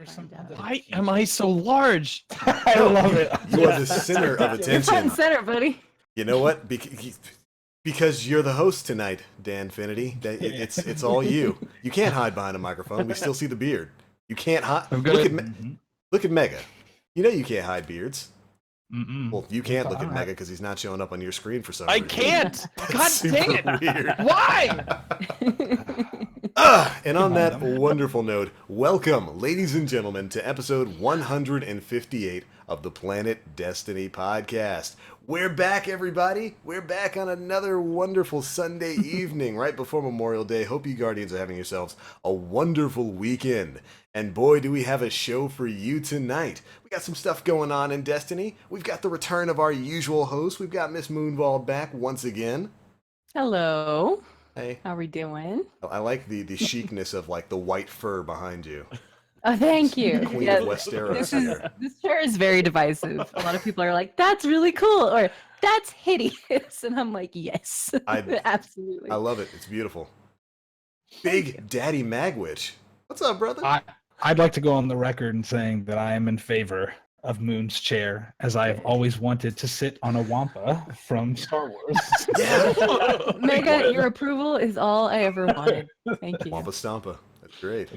Why am I so large? I love it. You are the center of You're front and attention. center, buddy. You know what? Because you're the host tonight, Dan Finity. It's all you. You can't hide behind a microphone. We still see the beard. You can't hide. Look at Mega. You know you can't hide beards. Well, you can't look at Mega because he's not showing up on your screen for some reason. I can't. God dang it! Weird. Why? And on that wonderful note, welcome, ladies and gentlemen, to episode 158 of the Planet Destiny podcast. We're back, everybody. We're back on another wonderful Sunday evening right before Memorial Day. Hope you Guardians are having yourselves a wonderful weekend. And boy, do we have a show for you tonight. We got some stuff going on in Destiny. We've got the return of our usual host. We've got Miss Moonball back once again. Hello. Hey. How we doing? I like the chicness of like the white fur behind you. Oh, thank you. Queen of Westeros This chair is very divisive. A lot of people are like, "That's really cool," or "That's hideous," and I'm like, "Yes, absolutely." I love it. It's beautiful. Big Daddy Magwitch. What's up, brother? I'd like to go on the record in saying that I am in favor of Moon's chair, as I have always wanted to sit on a Wampa from Star Wars. Yeah. Mega, your approval is all I ever wanted. Thank you. Wampa Stompa. That's great.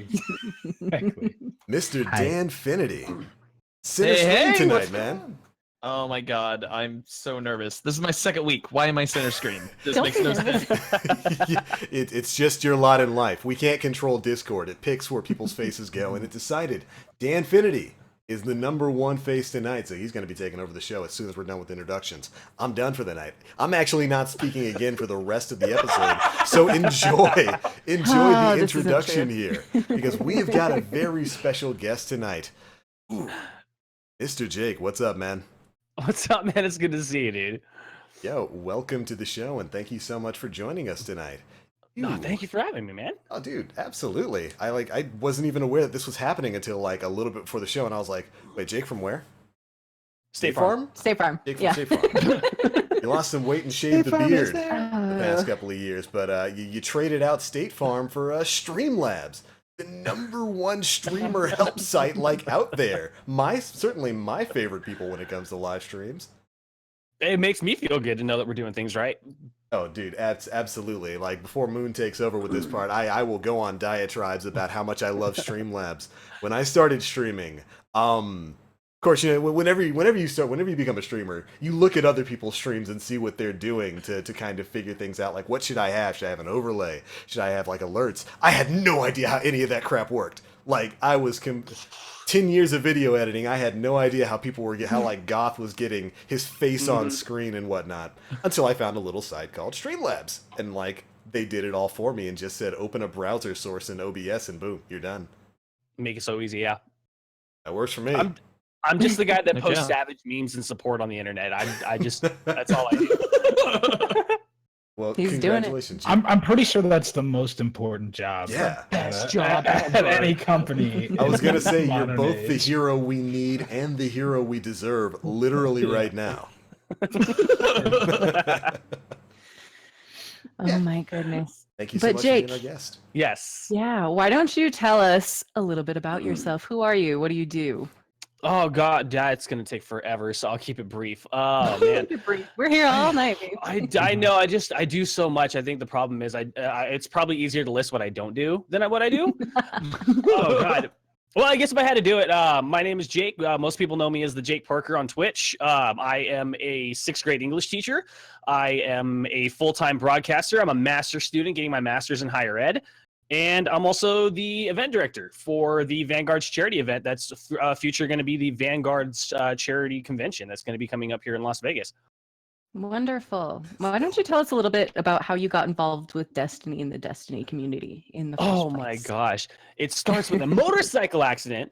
Exactly. Mr. Hi. Dan Finity. Center screen tonight, man. Oh my god, I'm so nervous. This is my second week. Why am I center screen? This Don't makes be no nervous. sense. It's just your lot in life. We can't control Discord. It picks where people's faces go, and it decided Dan Finity is the number1 face tonight, so he's going to be taking over the show as soon as we're done with introductions. I'm done for the night. I'm actually not speaking again for the rest of the episode, so enjoy the introduction here, because we've got a very special guest tonight. Ooh. Mr. Jake, what's up, man? What's up, man? It's good to see you, dude. Yo, welcome to the show, and thank you so much for joining us tonight. No, thank you for having me, man. Oh, dude, absolutely. I wasn't even aware that this was happening until like a little bit before the show, and I was like, wait, Jake from where? State Farm? State Farm. Jake from Yeah. State Farm. You lost some weight and shaved the beard the Uh, past couple of years, but you traded out State Farm for Stream Labs, the #1 streamer help site like out there. Certainly my favorite people when it comes to live streams. It makes me feel good to know that we're doing things right. Oh, dude, absolutely. Like, before Moon takes over with this part, I will go on diatribes about how much I love Streamlabs. When I started streaming, of course, you know, whenever you become a streamer, you look at other people's streams and see what they're doing to kind of figure things out. Like, what should I have? Should I have an overlay? Should I have, like, alerts? I had no idea how any of that crap worked. Like, I was 10 years of video editing, I had no idea how people were how like Goth was getting his face on screen and whatnot, until I found a little site called Streamlabs, and like they did it all for me and just said open a browser source in OBS and boom, you're done. Make it so easy, yeah. That works for me. I'm just the guy that Good posts job. savage memes and support on the internet. I just that's all I do. Well, He's doing it. congratulations. I'm pretty sure that's the most important job. Yeah. Best job at ever. any company. I was gonna in say you're modern both the age. hero we need and the hero we deserve, literally right now. Oh my goodness. Thank you so But much Jake- for being our guest. Yes. Yeah. Why don't you tell us a little bit about yourself? Who are you? What do you do? Oh god, yeah, it's gonna take forever, so I'll keep it brief. Oh man. We're here all night, babe. I know. I do so much. I think the problem is it's probably easier to list what I don't do than what I do. Oh god. Well, I guess if I had to do it, my name is Jake. Most people know me as the Jake Parker on Twitch. I am a 6th grade English teacher. I am a full-time broadcaster. I'm a master's student getting my master's in higher ed. And I'm also the event director for the Vanguard's charity event that's future going to be the Vanguard's charity convention that's going to be coming up here in Las Vegas. Wonderful. Why don't you tell us a little bit about how you got involved with Destiny and the Destiny community in the first Oh my place? gosh. It starts with a motorcycle accident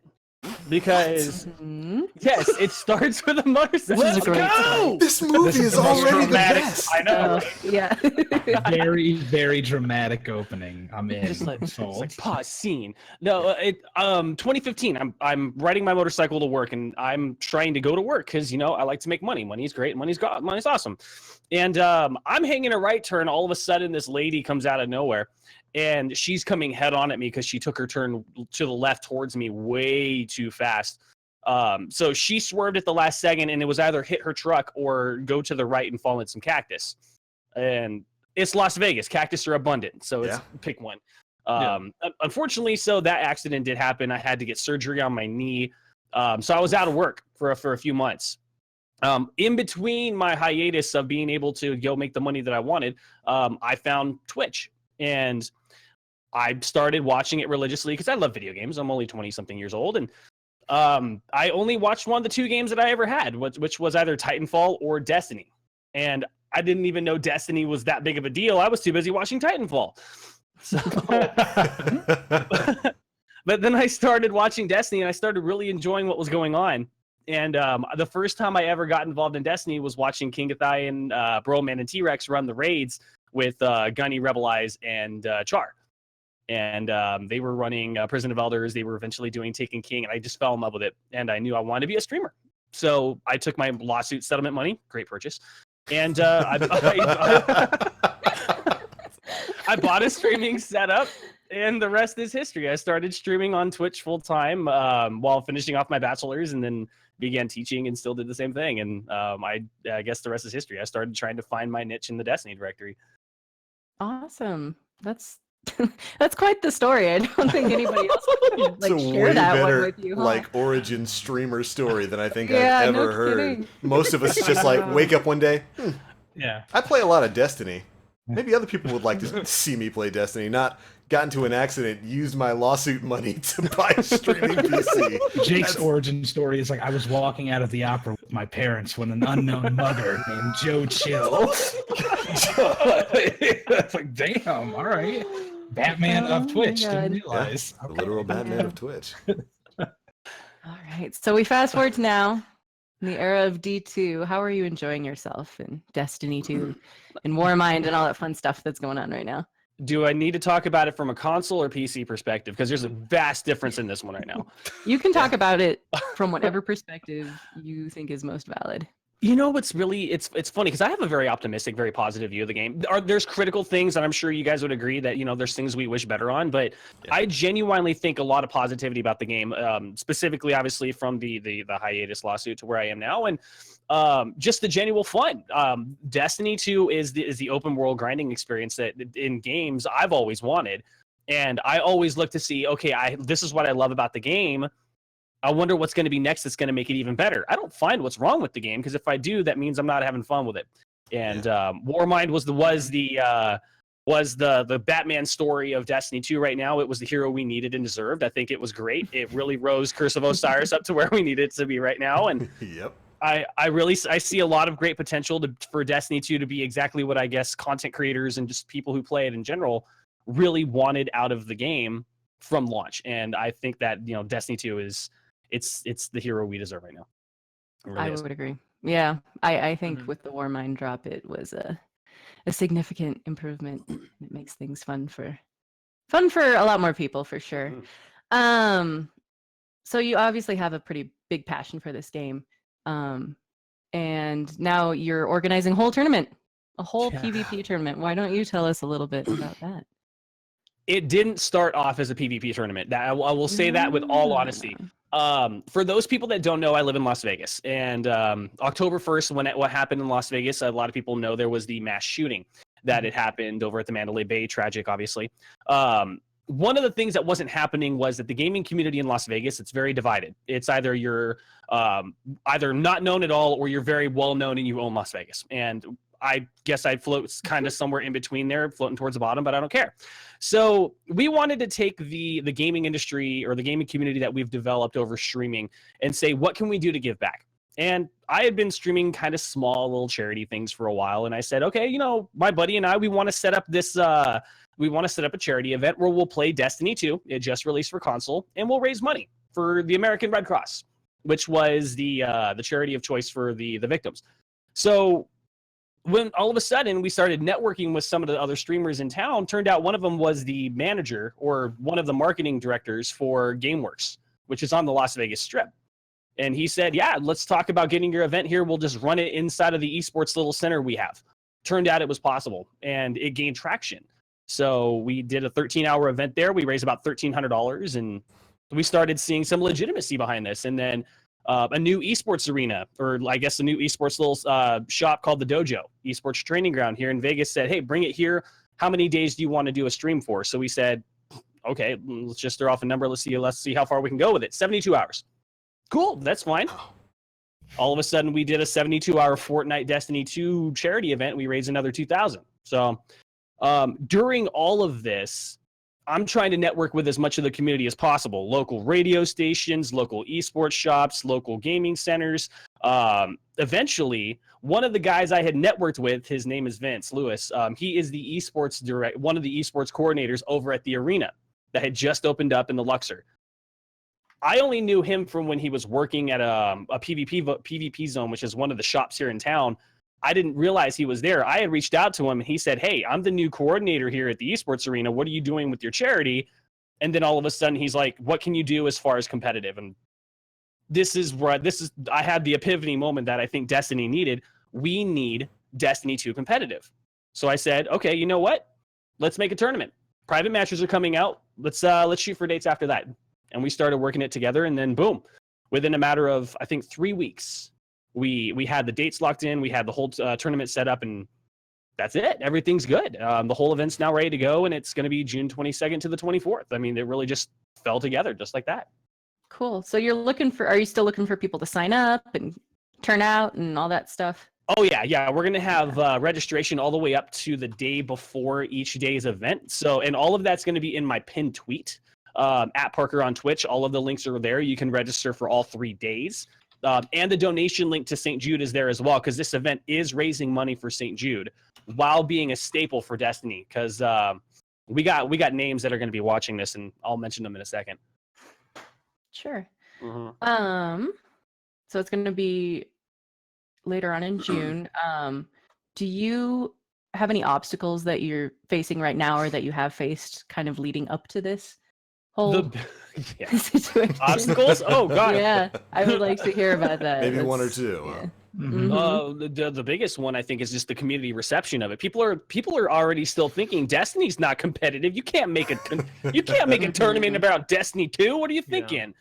because, Mhm. yes, it starts with a motorcycle. This is a great story. This movie is the most already the dramatic. best. I know. Yeah. Very, very dramatic opening. I'm in. Just like, I'm it's sold. like pause scene. No, 2015. I'm riding my motorcycle to work, and I'm trying to go to work because I like to make money. Money's great. Money's awesome. And I'm hanging a right turn. All of a sudden, this lady comes out of nowhere, and she's coming head on at me because she took her turn to the left towards me way too fast. So she swerved at the last second, and it was either hit her truck or go to the right and fall in some cactus. And it's Las Vegas. Cactus are abundant, so it's pick one. Unfortunately, so that accident did happen. I had to get surgery on my knee. So I was out of work for a few months. In between my hiatus of being able to go make the money that I wanted, I found Twitch, and I started watching it religiously because I love video games. I'm only 20-something years old, and I only watched one of the 2 games that I ever had, which was either Titanfall or Destiny. And I didn't even know Destiny was that big of a deal. I was too busy watching Titanfall. So, but then I started watching Destiny, and I started really enjoying what was going on. And the first time I ever got involved in Destiny was watching King Gthaian, Broman, and T-Rex run the raids with Gunny, Rebel Eyes, and Char. And they were running Prison of Elders. They were eventually doing Taken King, and I just fell in love with it. And I knew I wanted to be a streamer. So I took my lawsuit settlement money, great purchase, and I bought a streaming setup, and the rest is history. I started streaming on Twitch full time while finishing off my bachelor's, and then began teaching and still did the same thing. And I guess the rest is history. I started trying to find my niche in the Destiny directory. Awesome. That's quite the story. I don't think anybody else could like it's a share way that better, one with you. Huh? like origin streamer story than I think Yeah, I've no ever heard. kidding. Most of us just like wake up one day. Yeah. I play a lot of Destiny. Maybe other people would like to see me play Destiny. Not got into an accident, used my lawsuit money to buy a streaming PC. Jake's origin story is like, I was walking out of the opera with my parents when an unknown mother named Joe Chill. That's like, damn, all right. Batman of Twitch, didn't realize. The literal Batman of Twitch. All right. So we fast forward to now, in the era of D2. How are you enjoying yourself in Destiny 2 and Warmind and all that fun stuff that's going on right now? Do I need to talk about it from a console or PC perspective? Because there's a vast difference in this one right now. You can talk about it from whatever perspective you think is most valid. You know what's really it's funny because I have a very optimistic, very positive view of the game. There's critical things, and I'm sure you guys would agree that there's things we wish better on. But I genuinely think a lot of positivity about the game, specifically, obviously, from the hiatus lawsuit to where I am now, and just the genuine fun. Destiny 2 is the open world grinding experience that in games I've always wanted, and I always look to see, okay, this is what I love about the game. I wonder what's going to be next that's going to make it even better. I don't find what's wrong with the game, because if I do, that means I'm not having fun with it. And Warmind was the Batman story of Destiny 2 right now. It was the hero we needed and deserved. I think it was great. It really rose Curse of Osiris up to where we need it to be right now. And Yep. I see a lot of great potential for Destiny 2 to be exactly what I guess content creators and just people who play it in general really wanted out of the game from launch. And I think that Destiny 2 is it's the hero we deserve right now. It really is. Would agree. Yeah, I think with the Warmind drop, it was a significant improvement. It makes things fun for a lot more people, for sure. So you obviously have a pretty big passion for this game, and now you're organizing a whole PvP tournament. Why don't you tell us a little bit about that? It didn't start off as a PvP tournament. I will say that with all honesty. For those people that don't know, I live in Las Vegas, and October 1st, what happened in Las Vegas, a lot of people know there was the mass shooting that had happened over at the Mandalay Bay. Tragic, obviously. One of the things that wasn't happening was that the gaming community in Las Vegas, it's very divided. It's either you're either not known at all, or you're very well known and you own Las Vegas. And I guess I float kind of somewhere in between there, floating towards the bottom, but I don't care. So we wanted to take the gaming industry or the gaming community that we've developed over streaming and say, what can we do to give back? And I had been streaming kind of small little charity things for a while. And I said, okay, my buddy and I, we want to set up this, we want to set up a charity event where we'll play Destiny 2. It just released for console, and we'll raise money for the American Red Cross, which was the charity of choice for the victims. So when all of a sudden we started networking with some of the other streamers in town, turned out one of them was the manager or one of the marketing directors for GameWorks, which is on the Las Vegas Strip. And he said, yeah, let's talk about getting your event here. We'll just run it inside of the esports little center we have. Turned out it was possible, and it gained traction. So we did a 13-hour event there. We raised about $1,300, and we started seeing some legitimacy behind this. And then a new esports arena, or I guess a new esports little shop called the Dojo, esports training ground here in Vegas, said, hey, bring it here. How many days do you want to do a stream for? So we said, okay, let's just throw off a number. Let's see how far we can go with it. 72 hours. Cool, that's fine. All of a sudden, we did a 72-hour Fortnite Destiny 2 charity event. We raised another $2,000. So during all of this, I'm trying to network with as much of the community as possible. Local radio stations, local esports shops, local gaming centers. Eventually, one of the guys I had networked with, his name is Vince Lewis. He is the one of the esports coordinators over at the arena that had just opened up in the Luxor. I only knew him from when he was working at a PvP zone, which is one of the shops here in town. I didn't realize he was there. I had reached out to him, and he said, hey, I'm the new coordinator here at the esports arena. What are you doing with your charity? And then all of a sudden, he's like, what can you do as far as competitive? And I had the epiphany moment that I think Destiny needed. We need Destiny 2 competitive. So I said, okay, you know what? Let's make a tournament. Private matches are coming out. Let's shoot for dates after that. And we started working it together, and then boom, within a matter of, I think, 3 weeks, we had the dates locked in, we had the whole tournament set up, and that's it. Everything's good. The whole event's now ready to go, and it's going to be June 22nd to the 24th. I mean, it really just fell together just like that. Cool. So are you still looking for people to sign up and turn out and all that stuff? Oh, yeah. We're going to have registration all the way up to the day before each day's event. So, and all of that's going to be in my pinned tweet. At Parker on Twitch. All of the links are there. You can register for all 3 days. And the donation link to St. Jude is there as well, because this event is raising money for St. Jude while being a staple for Destiny, because we got names that are going to be watching this, and I'll mention them in a second. Sure. Mm-hmm. So it's going to be later on in June. Do you have any obstacles that you're facing right now, or that you have faced kind of leading up to this whole situation? Obstacles? Oh god. Yeah, I would like to hear about that. Maybe one or two. Yeah. Mhm. The biggest one, I think, is just the community reception of it. People are already still thinking Destiny's not competitive. You can't make a tournament about Destiny 2. What are you thinking?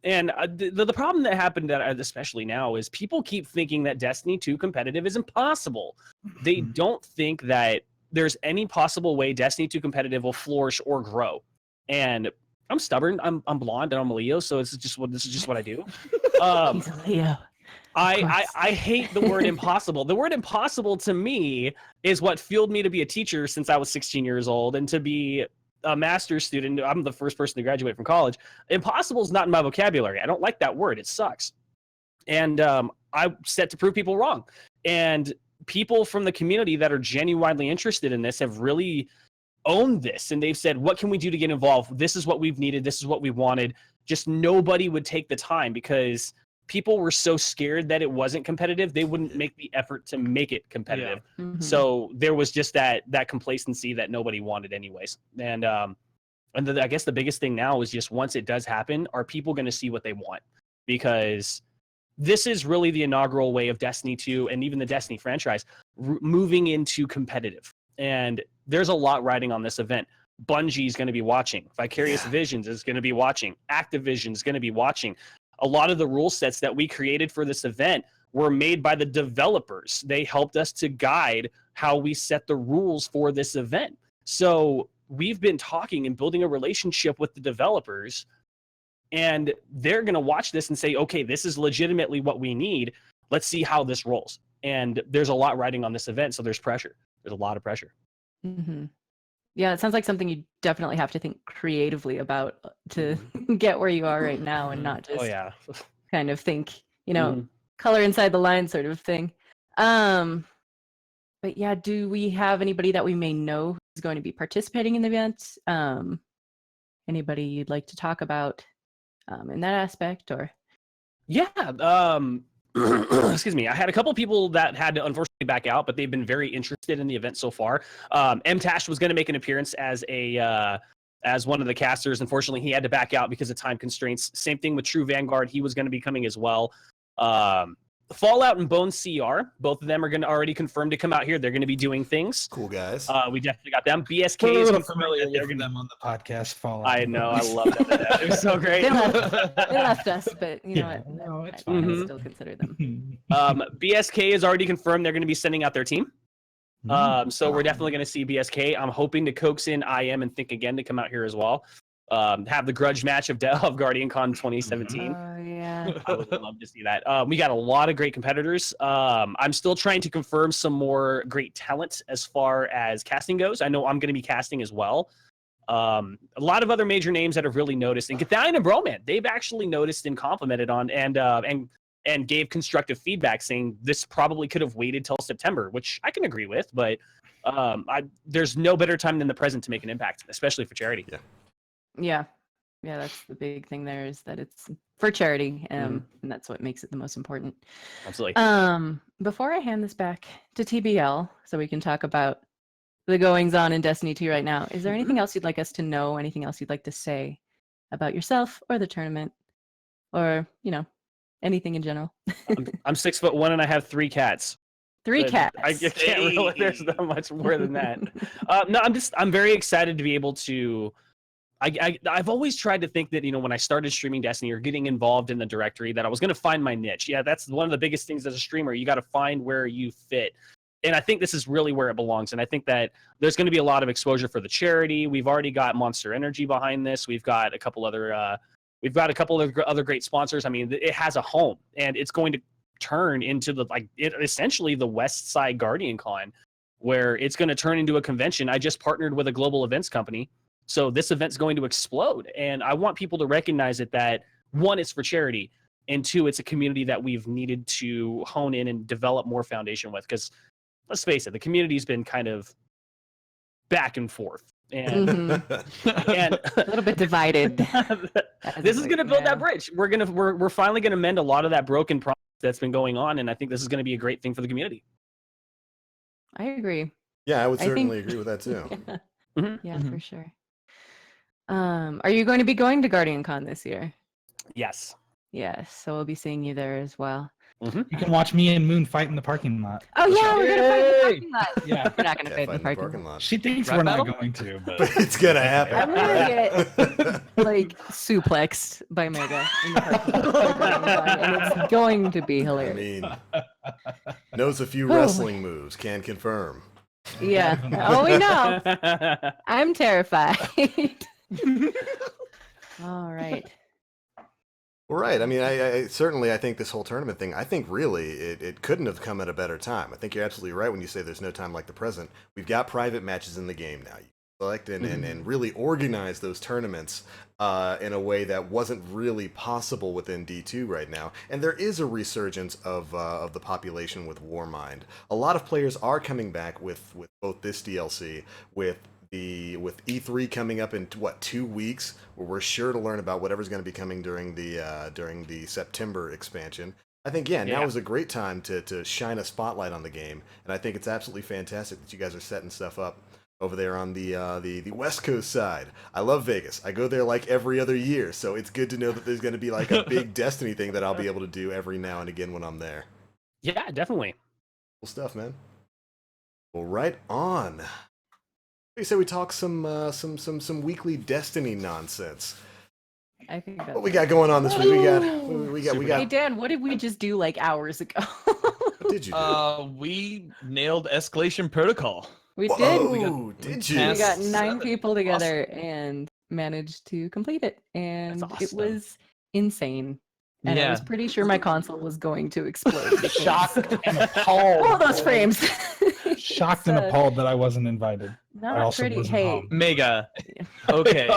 And the problem that happened, especially now, is people keep thinking that Destiny 2 competitive is impossible. They don't think that there's any possible way Destiny 2 competitive will flourish or grow. And I'm stubborn. I'm blonde and I'm a Leo, so this is just what I do. He's a Leo. I hate the word impossible. The word impossible to me is what fueled me to be a teacher since I was 16 years old, and to be a master's student. I'm the first person to graduate from college. Impossible is not in my vocabulary. I don't like that word. It sucks. And I'm set to prove people wrong. And people from the community that are genuinely interested in this have really owned this, and they've said, what can we do to get involved? This is what we've needed. This is what we wanted. Just nobody would take the time, because people were so scared that it wasn't competitive, they wouldn't make the effort to make it competitive. Yeah. Mm-hmm. So there was just that complacency that nobody wanted anyways. And I guess the biggest thing now is just, once it does happen, are people going to see what they want? Because this is really the inaugural way of Destiny 2 and even the Destiny franchise moving into competitive. And there's a lot riding on this event. Bungie is going to be watching. Vicarious Visions is going to be watching. Activision is going to be watching. A lot of the rule sets that we created for this event were made by the developers. They helped us to guide how we set the rules for this event. So we've been talking and building a relationship with the developers, and they're going to watch this and say, okay, this is legitimately what we need. Let's see how this rolls. And there's a lot riding on this event, so there's pressure. There's a lot of pressure. Mm-hmm. Yeah, it sounds like something you definitely have to think creatively about to get where you are right now, and not just kind of think, color inside the line sort of thing. But yeah, do we have anybody that we may know who's going to be participating in the event? Anybody you'd like to talk about in that aspect, or? Yeah. Excuse me. I had a couple people that had to unfortunately back out, but they've been very interested in the event so far. M-Tash was going to make an appearance as one of the casters. Unfortunately, he had to back out because of time constraints. Same thing with True Vanguard. He was going to be coming as well. Fallout and Bone CR, both of them are going to already confirm to come out here. They're going to be doing things. Cool guys. We definitely got them. BSK We're a is little confirmed familiar that they're with going to. them on the podcast. Fallout. I know, I love them. It was so great. They left us, but you know Yeah, what? no, it's I fine. still consider them. BSK is already confirmed they're going to be sending out their team. So we're definitely going to see BSK. I'm hoping to coax in IM and Think Again to come out here as well. Have the grudge match of Guardian Con 2017. Oh yeah. I would love to see that. We got a lot of great competitors. I'm still trying to confirm some more great talent as far as casting goes. I know I'm going to be casting as well. A lot of other major names that have really noticed, and Gathalion and Broman, they've actually noticed and complimented on and gave constructive feedback saying this probably could have waited till September, which I can agree with, but there's no better time than the present to make an impact, especially for charity. Yeah, that's the big thing there, is that it's for charity, and that's what makes it the most important. Absolutely. Before I hand this back to TBL, so we can talk about the goings on in Destiny 2 right now, is there anything else you'd like us to know? Anything else you'd like to say about yourself or the tournament, or anything in general? I'm 6'1" and I have 3 cats. 3 cats. I can't really. There's not much more than that. No, I'm very excited to be able to. I've always tried to think that, when I started streaming Destiny or getting involved in the directory, that I was going to find my niche. Yeah, that's one of the biggest things as a streamer. You got to find where you fit. And I think this is really where it belongs. And I think that there's going to be a lot of exposure for the charity. We've already got Monster Energy behind this. We've got a couple other other great sponsors. I mean, it has a home, and it's going to turn into essentially the West Side Guardian Con, where it's going to turn into a convention. I just partnered with a global events company. So this event's going to explode. And I want people to recognize that 1, it's for charity, and 2, it's a community that we've needed to hone in and develop more foundation with. Because let's face it, the community's been kind of back and forth. And, and a little bit divided. This is going to build that bridge. We're finally going to mend a lot of that broken process that's been going on. And I think this is going to be a great thing for the community. I agree. Yeah, I would certainly agree with that too. Yeah, for sure. Are you going to be going to Guardian Con this year? Yes. Yes, so we'll be seeing you there as well. You can watch me and Moon fight in the parking lot. Oh yeah, we're gonna fight in the parking lot. Yeah, we're not gonna fight in the parking lot. She thinks Rap we're battle? not going to, but It's gonna happen. I'm gonna get suplexed by Mega in the parking lot, and it's going to be I hilarious. mean, knows a few wrestling moves, can confirm. Yeah. Oh, we know. I'm terrified. All right. Well, right. I mean, I certainly think this whole tournament thing, I think really it couldn't have come at a better time. I think you're absolutely right when you say there's no time like the present. We've got private matches in the game now. You select and really organize those tournaments in a way that wasn't really possible within D2 right now. And there is a resurgence of the population with Warmind. A lot of players are coming back with both this DLC, with E3 coming up in 2 weeks, where we're sure to learn about whatever's going to be coming during the September expansion. I think now is a great time to shine a spotlight on the game, and I think it's absolutely fantastic that you guys are setting stuff up over there on the West Coast side. I love Vegas. I go there like every other year, so it's good to know that there's going to be like a big Destiny thing that I'll be able to do every now and again when I'm there. Yeah, definitely. Cool stuff, man. Well, right on. You said we talk some weekly Destiny nonsense. I think that's What we got going on this week? We got. Hey Dan, what did we just do like hours ago? What did you do? We nailed Escalation Protocol. We Whoa, did. did you? We got 9 7. people together and managed to complete it, and That's it awesome. was insane. And I was pretty sure my console was going to explode. shocked and All appalled. those frames. Shocked and appalled that I wasn't invited. I Not also pretty. wasn't Hey, home. Mega. Okay.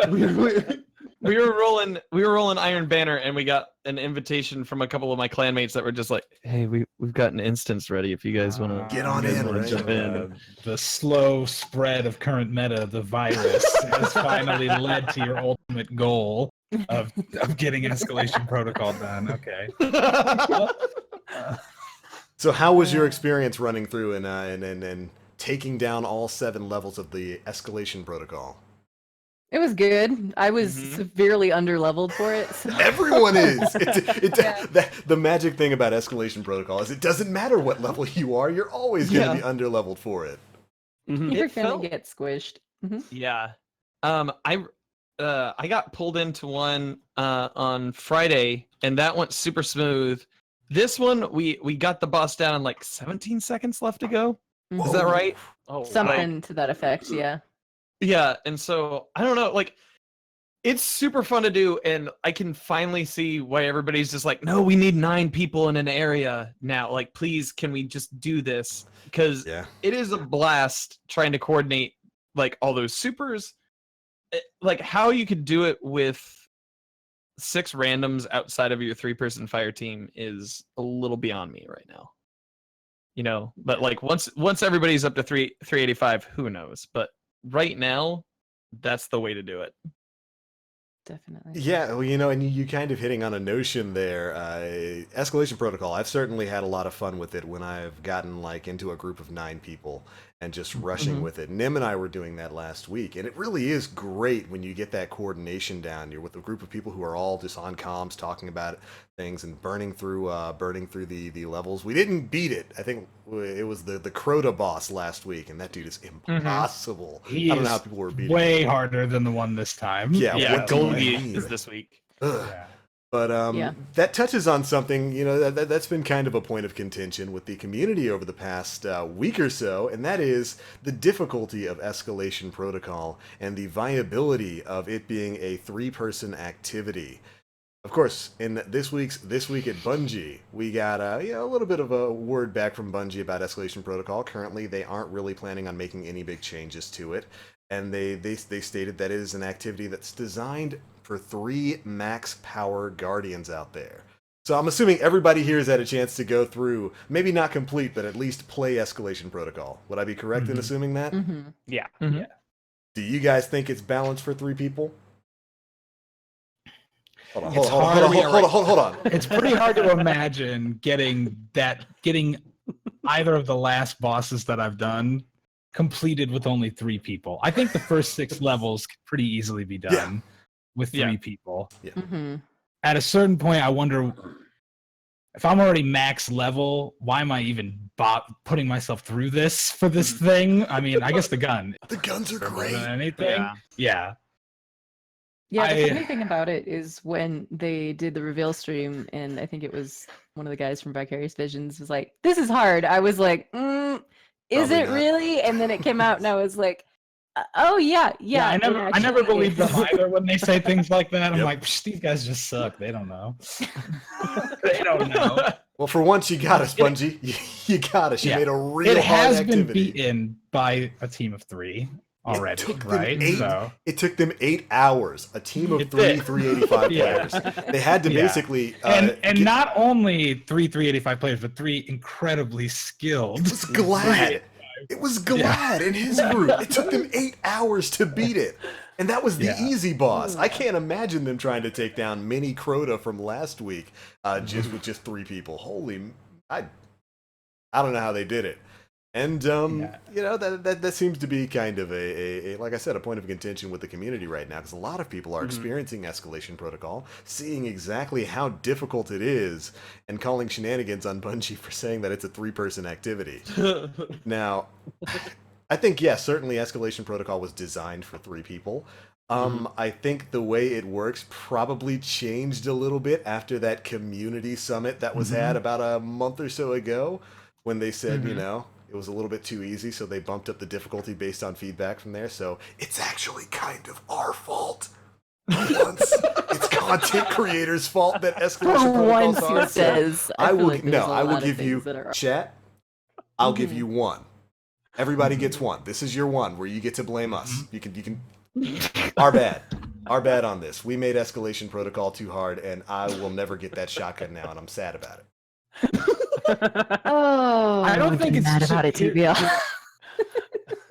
we were rolling Iron Banner, and we got an invitation from a couple of my clanmates that were just like, "Hey, we've got an instance ready if you guys want to Get on in, right? jump in." The slow spread of current meta, the virus, has finally led to your ultimate goal of getting Escalation Protocol done. Okay. So, how was your experience running through and taking down all 7 levels of the Escalation Protocol? It was good. I was severely underleveled for it. So. Everyone is. The magic thing about Escalation Protocol is it doesn't matter what level you are, you're always going to be underleveled for it. You're going to get squished. Yeah. I got pulled into one on Friday, and that went super smooth. This one, we got the boss down in like 17 seconds left to go. Is that right? Oh, something to that effect, yeah. Yeah, and so I don't know, like it's super fun to do, and I can finally see why everybody's just like, no, we need 9 people in an area now. Like, please, can we just do this? Because it is a blast trying to coordinate like all those supers. Like how you could do it with 6 randoms outside of your 3-person fire team is a little beyond me right now. You know, but like once everybody's up to 385, who knows? But right now, that's the way to do it. Definitely. Yeah, well, you know, and you kind of hitting on a notion there. Escalation Protocol, I've certainly had a lot of fun with it when I've gotten like into a group of 9 people and just rushing with it. Nim and I were doing that last week, and it really is great when you get that coordination down. You're with a group of people who are all just on comms talking about things and burning through the levels. We didn't beat it. I think it was the Crota boss last week, and that dude is impossible. I don't know how people were beating way harder than the one this time. Yeah, Golgi is this week. But that touches on something, you know, that's been kind of a point of contention with the community over the past week or so, and that is the difficulty of Escalation Protocol and the viability of it being a 3-person activity. Of course, in this week at Bungie, we got a little bit of a word back from Bungie about Escalation Protocol. Currently, they aren't really planning on making any big changes to it, and they stated that it is an activity that's designed for 3 max power guardians out there. So I'm assuming everybody here has had a chance to go through, maybe not complete, but at least play Escalation Protocol. Would I be correct in assuming that? Yeah. Do you guys think it's balanced for 3 people? Hold on. It's pretty hard to imagine getting either of the last bosses that I've done completed with only 3 people. I think the first 6 levels could pretty easily be done with 3 people. At a certain point, I wonder if I'm already max level, why am I even putting myself through this for this thing? I mean, I guess the guns are great. Anything? Yeah. Yeah, the funny thing about it is when they did the reveal stream, and I think it was one of the guys from Vicarious Visions was like, "This is hard." I was like, "Is it really?" And then it came out, and I was like, "Oh yeah." I never believe them either when they say things like that. I'm like, these guys just suck. They don't know. They don't know. Well, for once, you got us, Bungie. You got us. You made a real hard activity. It has been beaten by a team of 3. Already, right? It took them 8 hours. A team of 385 players. They had to basically and not only 385 players, but 3 incredibly skilled. It was Glad. It was Glad in his group. It took them 8 hours to beat it, and that was the easy boss. I can't imagine them trying to take down Mini Crota from last week just with just 3 people. I don't know how they did it. And you know, that seems to be kind of a like I said, a point of contention with the community right now, because a lot of people are experiencing Escalation Protocol, seeing exactly how difficult it is, and calling shenanigans on Bungie for saying that it's a 3-person activity. Now, I think certainly Escalation Protocol was designed for 3 people. I think the way it works probably changed a little bit after that community summit that was had about a month or so ago, when they said, you know, it was a little bit too easy, so they bumped up the difficulty based on feedback from there. So it's actually kind of our fault. Once it's content creators' fault that Escalation Protocol's hard. Says, I will give you chat. I'll give you 1. Everybody gets 1. This is your 1 where you get to blame us. You can. Our bad on this. We made Escalation Protocol too hard, and I will never get that shotgun now, and I'm sad about it. I don't think it's mad about it, TBL.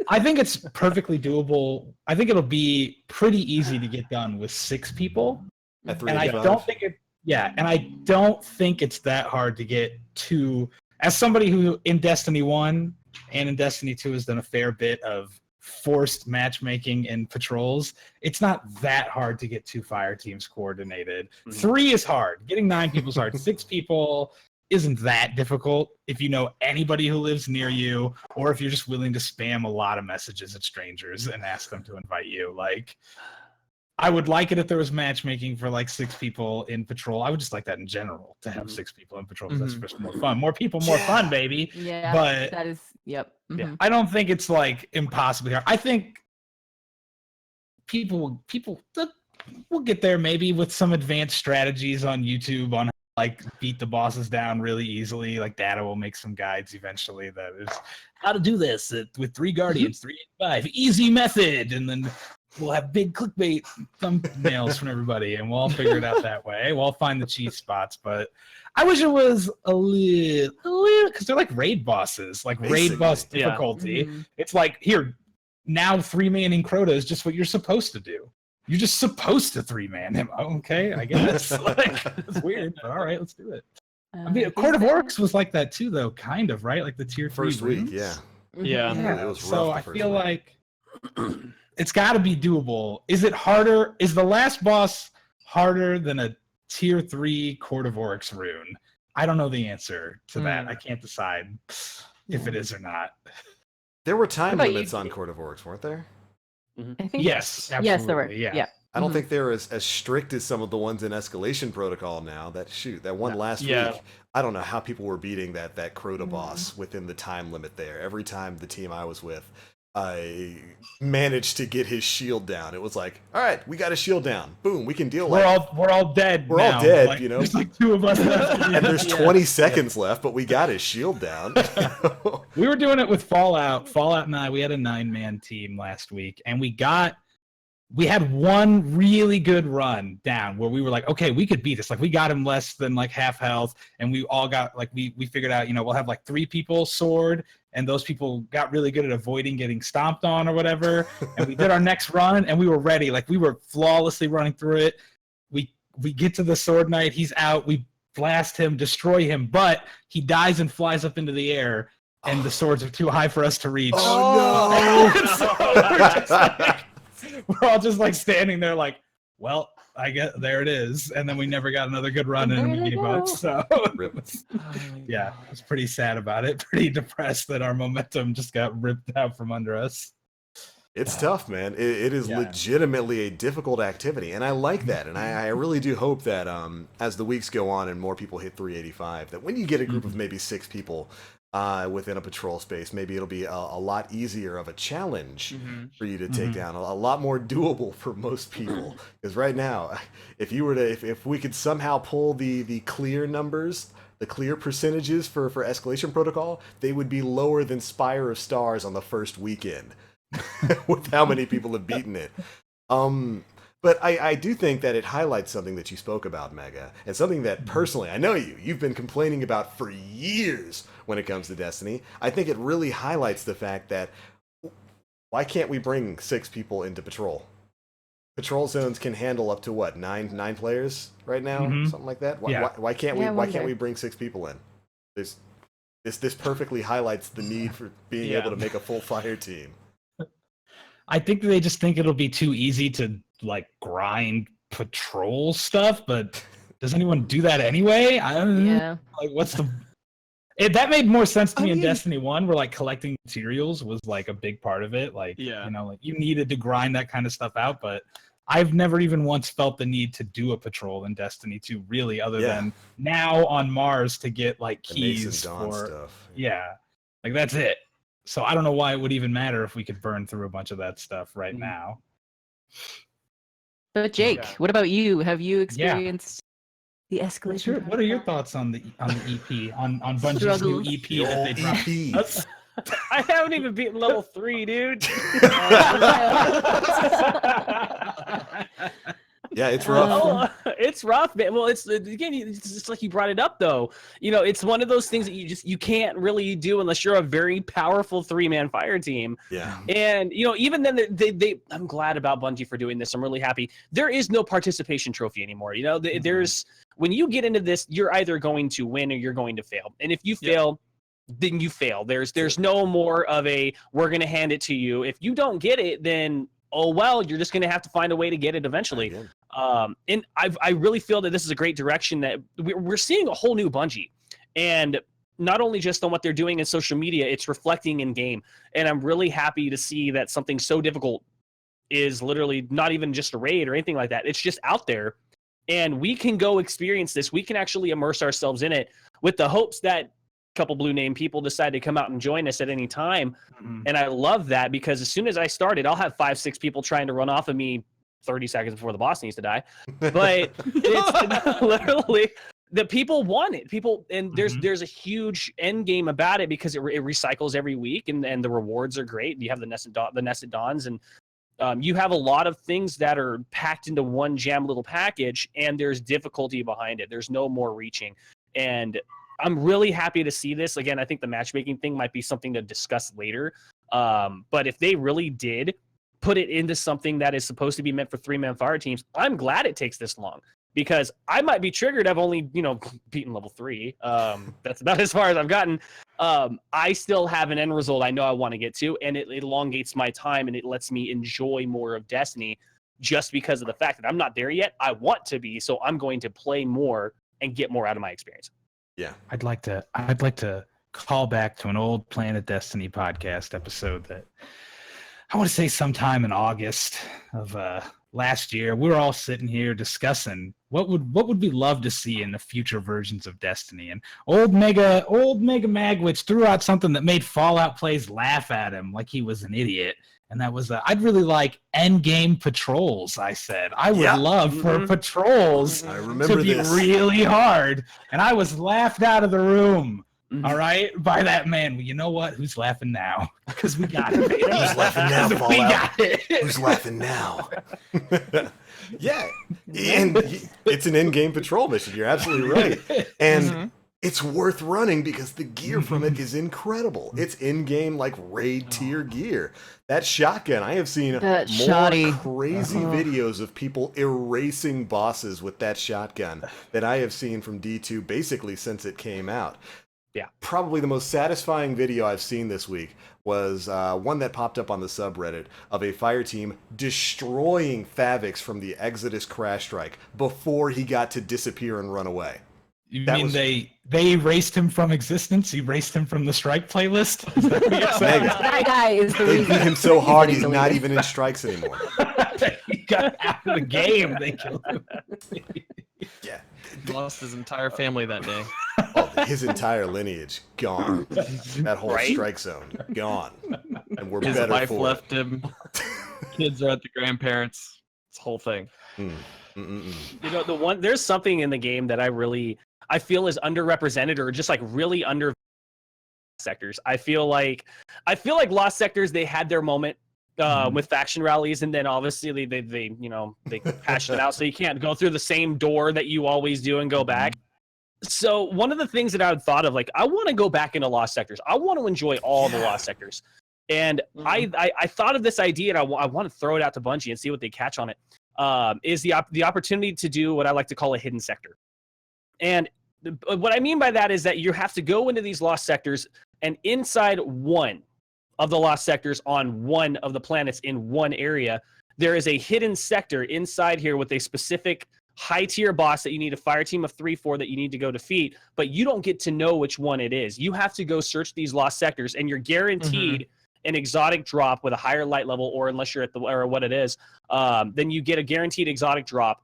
I think it's perfectly doable. I think it'll be pretty easy to get done with 6 people. And I don't think it's that hard to get to. As somebody who in Destiny 1 and in Destiny 2 has done a fair bit of forced matchmaking in patrols, it's not that hard to get 2 fire teams coordinated. 3 is hard. Getting 9 people is hard. 6 people isn't that difficult if you know anybody who lives near you, or if you're just willing to spam a lot of messages at strangers and ask them to invite you. Like, I would like it if there was matchmaking for like 6 people in patrol. I would just like that in general, to have 6 people in patrol. That's just more fun. More people, more fun, baby. Yeah, but that is, yep. yeah, I don't think it's like impossibly hard. I think people will get there maybe with some advanced strategies on YouTube on like beat the bosses down really easily. Like Data will make some guides eventually that is how to do this with 3 guardians, 3 and 5, easy method, and then we'll have big clickbait thumbnails from everybody, and we'll all figure it out that way. We'll all find the cheat spots, but I wish it was a little, because they're like raid bosses, like Basically, raid boss difficulty. Yeah. It's like, here, now 3-manning Crota is just what you're supposed to do. You're just supposed to 3-man him. Okay, I guess. Like, it's weird, but all right, let's do it. I mean, Court of Orcs was like that too, though, kind of, right? Like the tier 3 First week, runes. yeah. Yeah. It was rough So the I first feel week. like it's got to be doable. Is it harder? Is the last boss harder than a tier 3 Court of Orcs rune? I don't know the answer to that. I can't decide if it is or not. There were time about you, limits on Jake? Court of Orcs, weren't there? I think Yes, yes, there were. absolutely, Yeah. I don't think they're as strict as some of the ones in Escalation Protocol now. That one last Yeah. week, I don't know how people were beating that Crota boss within the time limit there. Every time the team I was with, I managed to get his shield down. It was like, all right, we got his shield down. Boom, we can deal with it. We're all dead. We're all now. dead, Like, you know? There's like 2 of us left. And there's 20 seconds left, but we got his shield down. We were doing it with Fallout. Fallout and I, we had a 9-man team last week, and we had one really good run down where we were like, okay, we could beat this. Like, we got him less than like half health, and we all got like, we figured out, we'll have like 3 people sword, and those people got really good at avoiding getting stomped on or whatever. And we did our next run, and we were ready. Like, we were flawlessly running through it. We get to the sword knight, he's out, we blast him, destroy him, but he dies and flies up into the air, and the swords are too high for us to reach. Oh, no! So we're just like, we're all just like standing there like, well, I guess there it is. And then we never got another good run and we gave up. So yeah, I was pretty sad about it. Pretty depressed that our momentum just got ripped out from under us. It's tough, man. It is legitimately a difficult activity, and I like that. And I really do hope that as the weeks go on and more people hit 385, that when you get a group of maybe 6 people within a patrol space, maybe it'll be a lot easier of a challenge for you to take down, a lot more doable for most people. Because right now, if we could somehow pull the clear numbers, the clear percentages for Escalation Protocol, they would be lower than Spire of Stars on the first weekend with how many people have beaten it. But I do think that it highlights something that you spoke about, Mega, and something that personally, I know you've been complaining about for years when it comes to Destiny. I think it really highlights the fact that why can't we bring 6 people into Patrol? Patrol zones can handle up to what, 9 players right now, something like that. Why can't we bring 6 people in? This perfectly highlights the need for being able to make a full fire team. I think they just think it'll be too easy to like grind patrol stuff, but does anyone do that anyway? I don't know. Yeah. Like, what's the? That made more sense to me in Destiny 1, where like collecting materials was like a big part of it. Like, like you needed to grind that kind of stuff out, but I've never even once felt the need to do a patrol in Destiny 2, really, other than now on Mars to get like keys for stuff. Like that's it. So I don't know why it would even matter if we could burn through a bunch of that stuff right now. But Jake, what about you? Have you experienced the escalation? What are your thoughts on the EP, on Bungie's new EP that they dropped? I haven't even beaten level 3, dude. Yeah, it's rough. It's rough, man. Well, it's just like you brought it up, though. It's one of those things that you can't really do unless you're a very powerful 3-man fire team. Yeah. And even then, I'm glad about Bungie for doing this. I'm really happy. There is no participation trophy anymore. There's when you get into this, you're either going to win or you're going to fail. And if you fail, then you fail. There's no more of a we're gonna hand it to you. If you don't get it, then oh well, you're just gonna have to find a way to get it eventually. And I really feel that this is a great direction that we're seeing a whole new Bungie, and not only just on what they're doing in social media, it's reflecting in game. And I'm really happy to see that something so difficult is literally not even just a raid or anything like that. It's just out there, and we can go experience this. We can actually immerse ourselves in it with the hopes that a couple blue name people decide to come out and join us at any time. And I love that, because as soon as I started, I'll have 5-6 people trying to run off of me 30 seconds before the boss needs to die. But it's literally the people want it. People, and there's a huge end game about it, because it recycles every week, and the rewards are great. You have the nested dawns, and you have a lot of things that are packed into one jam little package, and there's difficulty behind it. There's no more reaching. And I'm really happy to see this. Again, I think the matchmaking thing might be something to discuss later. But if they really did put it into something that is supposed to be meant for 3-man fire teams, I'm glad it takes this long, because I might be triggered. I've only, beaten level 3. That's about as far as I've gotten. I still have an end result I know I want to get to, and it elongates my time, and it lets me enjoy more of Destiny, just because of the fact that I'm not there yet. I want to be, so I'm going to play more and get more out of my experience. Yeah. I'd like to call back to an old Planet Destiny podcast episode that I want to say sometime in August of last year. We were all sitting here discussing what would we love to see in the future versions of Destiny, and old Mega Magwitch threw out something that made Fallout plays laugh at him like he was an idiot. And that was, I'd really like end game patrols. I said I would love for patrols to be really hard, and I was laughed out of the room. All right, by that man. Well, you know what? Who's laughing now? Because we got it. Who's laughing now, Fallout? We got it. Who's laughing now? Yeah, and it's an in-game patrol mission. You're absolutely right, and it's worth running because the gear from it is incredible. It's in-game, like, raid tier gear. That shotgun, I have seen more crazy videos of people erasing bosses with that shotgun than I have seen from D2 basically since it came out. Yeah. Probably the most satisfying video I've seen this week was one that popped up on the subreddit of a fire team destroying Favix from the Exodus Crash Strike before he got to disappear and run away. You mean they erased him from existence? Erased him from the strike playlist? That guy is the reason. They beat him so hard he's not even in strikes anymore. He got out of the game. They killed him. Yeah. He lost his entire family that day. Oh, his entire lineage gone. That whole strike zone gone. And we're His better wife for left him. Kids are at the grandparents. This whole thing. There's something in the game that I feel is underrepresented, or just like really under sectors. I feel like Lost Sectors, they had their moment with faction rallies, and then obviously they patched it out so you can't go through the same door that you always do and go back. So one of the things that I had thought of, like, I want to go back into Lost Sectors. I want to enjoy all the Lost Sectors. And I thought of this idea, and I want to throw it out to Bungie and see what they catch on it. Is the opportunity to do what I like to call a hidden sector. And what I mean by that is that you have to go into these Lost Sectors, and inside one of the Lost Sectors on one of the planets in one area, there is a hidden sector inside here with a specific high-tier boss that you need a fire team of 3 for, that you need to go defeat, but you don't get to know which one it is. You have to go search these Lost Sectors, and you're guaranteed an exotic drop with a higher light level, or unless you're at or what it is, then you get a guaranteed exotic drop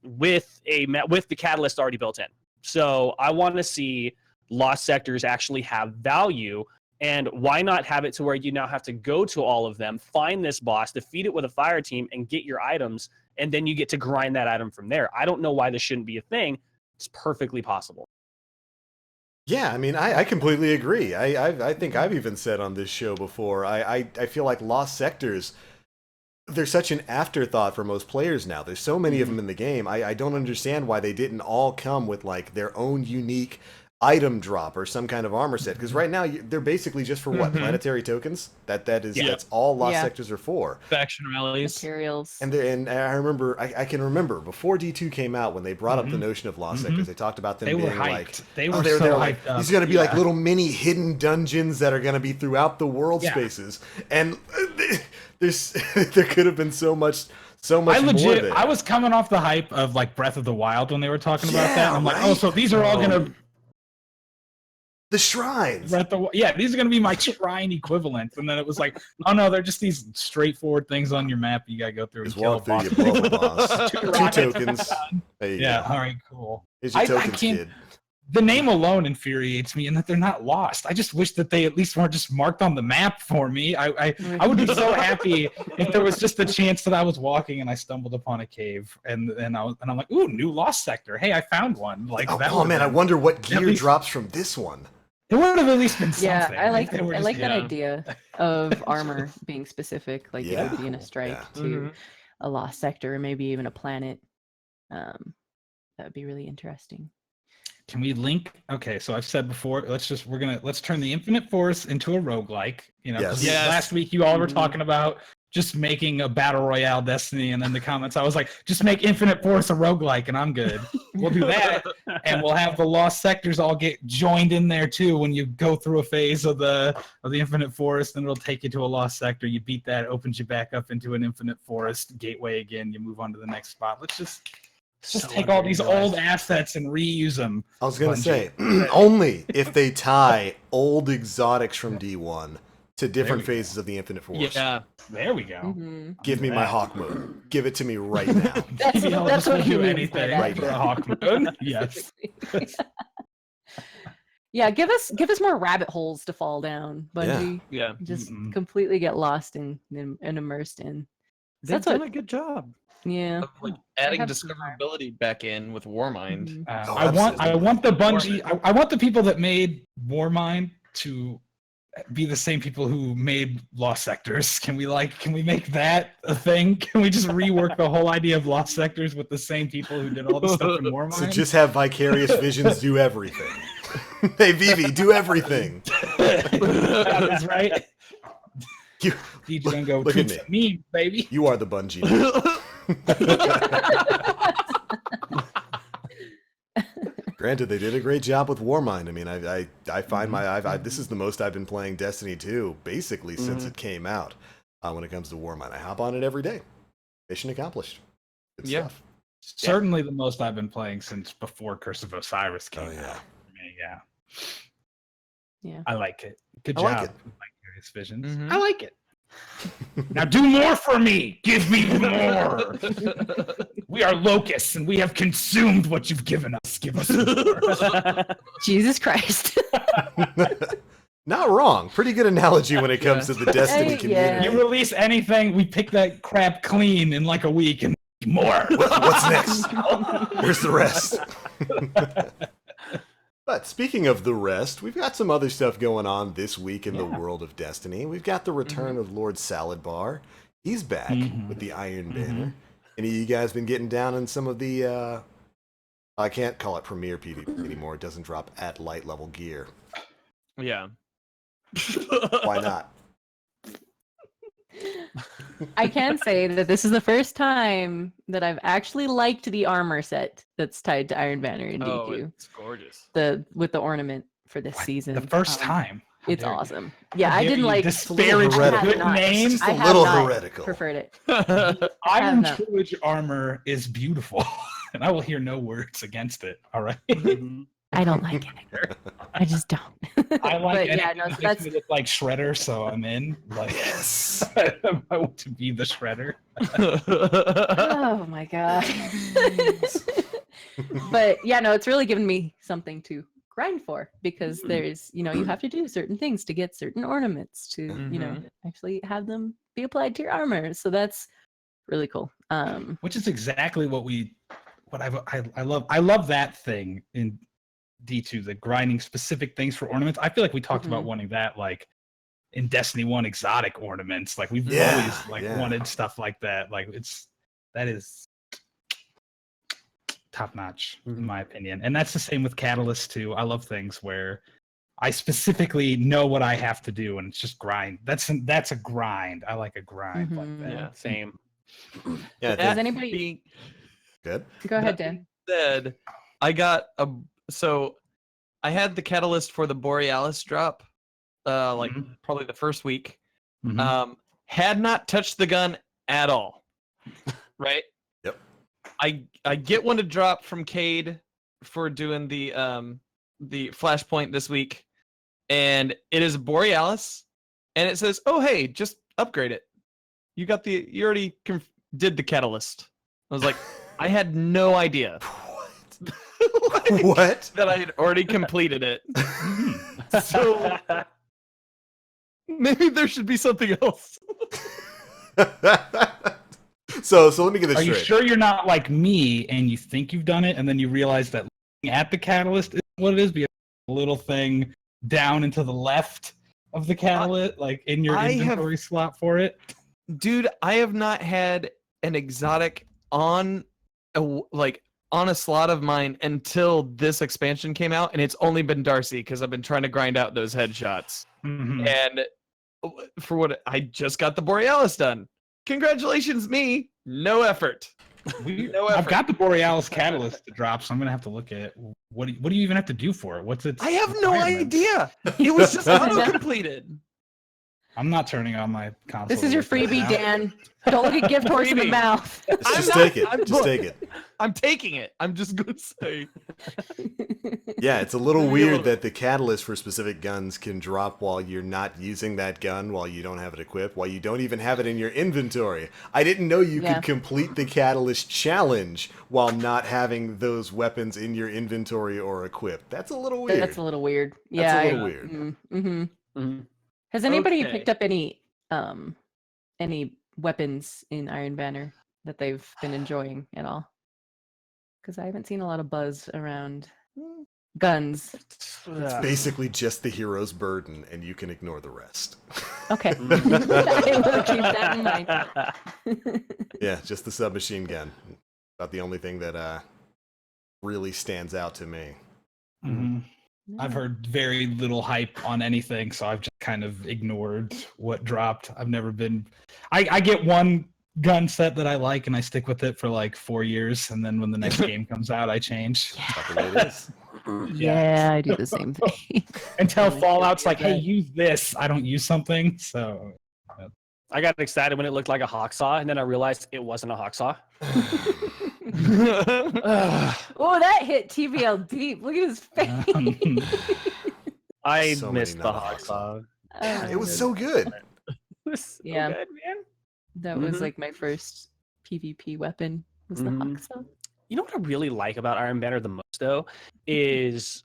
with the catalyst already built in. So I want to see Lost Sectors actually have value, and why not have it to where you now have to go to all of them, find this boss, defeat it with a fire team, and get your items, and then you get to grind that item from there. I don't know why this shouldn't be a thing. It's perfectly possible. Yeah, I mean, I completely agree. I think I've even said on this show before, I feel like Lost Sectors, they're such an afterthought for most players now. There's so many of them in the game. I don't understand why they didn't all come with, like, their own unique item drop or some kind of armor set, because right now they're basically just for what, planetary tokens. That's all lost sectors are for. Faction rallies, materials, and I remember I can remember before D2 came out when they brought up the notion of lost sectors. They talked about them being like they were so hyped up. These are going to be like little mini hidden dungeons that are going to be throughout the world spaces, and there could have been so much. I was coming off the hype of like Breath of the Wild when they were talking about that. And I'm like, oh, so these are all gonna the shrines. These are gonna be my shrine equivalents. And then it was like, oh no, they're just these straightforward things on your map you gotta go through and kill a boss. You blow a boss. Two tokens. All right, cool. Here's your tokens, kid. The name alone infuriates me, and that they're not lost. I just wish that they at least weren't just marked on the map for me. I would be so happy if there was just a chance that I was walking and I stumbled upon a cave, and I'm like, ooh, new lost sector. Hey, I found one. Like, I wonder what gear drops from this one. It would have at least been something. Yeah, I like that idea of armor being specific. Like it would be in a strike to a lost sector, or maybe even a planet. That would be really interesting. Can we link? Okay, so I've said before, let's turn the Infinite Forest into a roguelike. Last week you all were talking about just making a battle royale Destiny, and then the comments I was like, just make Infinite Forest a roguelike and I'm good. We'll do that, and we'll have the lost sectors all get joined in there too. When you go through a phase of the Infinite Forest, then it'll take you to a lost sector. You beat that, opens you back up into an Infinite Forest gateway again. You move on to the next spot. Let's just take all these old assets and reuse them. I was going to say, only if they tie old exotics from D1 to different phases of the Infinite Forest. Yeah, there we go. Mm-hmm. Give me my Hawk Moon. Give it to me right now. That's what do he anything right for a Hawk Moon. Yes. Yeah, give us more rabbit holes to fall down, Bungie. Yeah. Just completely get lost and immersed in. They've done a good job. Yeah, of, like adding discoverability back in with Warmind. I want the Bungie. I want the people that made Warmind to be the same people who made Lost Sectors. Can we make that a thing? Can we just rework the whole idea of Lost Sectors with the same people who did all the stuff in Warmind? So just have Vicarious Visions do everything. Hey Vivi, do everything. That is right. You gonna go look at me, baby. You are the Bungie. Granted, they did a great job with Warmind. I mean, I find this is the most I've been playing Destiny 2 basically since it came out. When it comes to Warmind, I hop on it every day. Mission accomplished. Good stuff. Certainly the most I've been playing since before Curse of Osiris came out. Yeah. I like it. Good I job. like it. Vicarious Visions. I like it. Now do more for me. Give me more. We are locusts and we have consumed what you've given us. Give us more. Jesus Christ. Not wrong. Pretty good analogy when it comes to the Destiny community. You release anything, we pick that crap clean in like a week and more. What's next? Where's the rest? But speaking of the rest, we've got some other stuff going on this week in the world of Destiny. We've got the return of Lord Salad Bar. He's back with the Iron Banner. Any of you guys been getting down in some of the... I can't call it Premier PvP anymore. It doesn't drop at light level gear. Yeah. Why not? I can say that this is the first time that I've actually liked the armor set that's tied to Iron Banner in D2. Oh, it's gorgeous. With the ornament for this season. The first time. It's awesome. Yeah, I didn't like disparage good names. A little heretical. Preferred it. Iron Trilogy armor is beautiful, and I will hear no words against it. All right. I don't like it. I just don't. I like it. Yeah, no, that's look like Shredder, so I'm in. Like, yes, I want to be the Shredder. Oh my god. But yeah, no, it's really given me something to grind for, because there's, you have to do certain things to get certain ornaments to, actually have them be applied to your armor. So that's really cool. Which is exactly what I love. I love that thing in D2, the grinding specific things for ornaments. I feel like we talked about wanting that, like in Destiny 1 exotic ornaments. Like we've always wanted stuff like that. Like top notch in my opinion. And that's the same with Catalyst too. I love things where I specifically know what I have to do, and it's just grind. That's a grind. I like a grind like that. Yeah, same. Yeah, Does anybody? good. Go ahead, Dan. Said, I got I had the catalyst for the Borealis drop, probably the first week. Had not touched the gun at all. Right. Yep. I get one to drop from Cade for doing the flashpoint this week, and it is Borealis, and it says, "Oh hey, just upgrade it. You already did the catalyst." I was like, I had no idea. What? That I had already completed it. So maybe there should be something else. So let me get this Are straight. you sure you're not like me and you think you've done it and then you realize that looking at the catalyst is what it is, because a little thing down and to the left of the catalyst, like in your inventory slot for it? Dude, I have not had an exotic on a slot of mine until this expansion came out, and it's only been Darcy because I've been trying to grind out those headshots. And for what I just got the Borealis done. Congratulations, me. No effort. No effort. I've got the Borealis catalyst to drop, so I'm gonna have to look at what do you even have to do for it? What's it? I have no idea. It was just auto-completed. I'm not turning on my console. This is your freebie, Dan. Don't look a gift horse in the mouth. Just take it. Just take it. I'm taking it. I'm just going to say. Yeah, it's a little weird that the catalyst for specific guns can drop while you're not using that gun, while you don't have it equipped, while you don't even have it in your inventory. I didn't know you could complete the catalyst challenge while not having those weapons in your inventory or equipped. That's a little weird. That's a little weird. Yeah. That's a little weird. Has anybody picked up any weapons in Iron Banner that they've been enjoying at all? Because I haven't seen a lot of buzz around guns. It's basically just the hero's burden, and you can ignore the rest. Okay. I will keep that in mind. Yeah, just the submachine gun. About the only thing that really stands out to me. I've heard very little hype on anything, so I've just kind of ignored what dropped. I've never been... I get one gun set that I like, and I stick with it for like 4 years, and then when the next game comes out, I change. That's the way it is. Yeah, I do the same thing. Until Fallout's like, hey, use this. I don't use something, so... I got excited when it looked like a hawksaw, and then I realized it wasn't a hawksaw. Oh, that hit TVL deep. Look at his face. I So missed many the not hawksaw. It was so good. It was so Yeah. good, man. That was like my first PvP weapon. Was the Hacksaw. You know what I really like about Iron Banner the most, though, is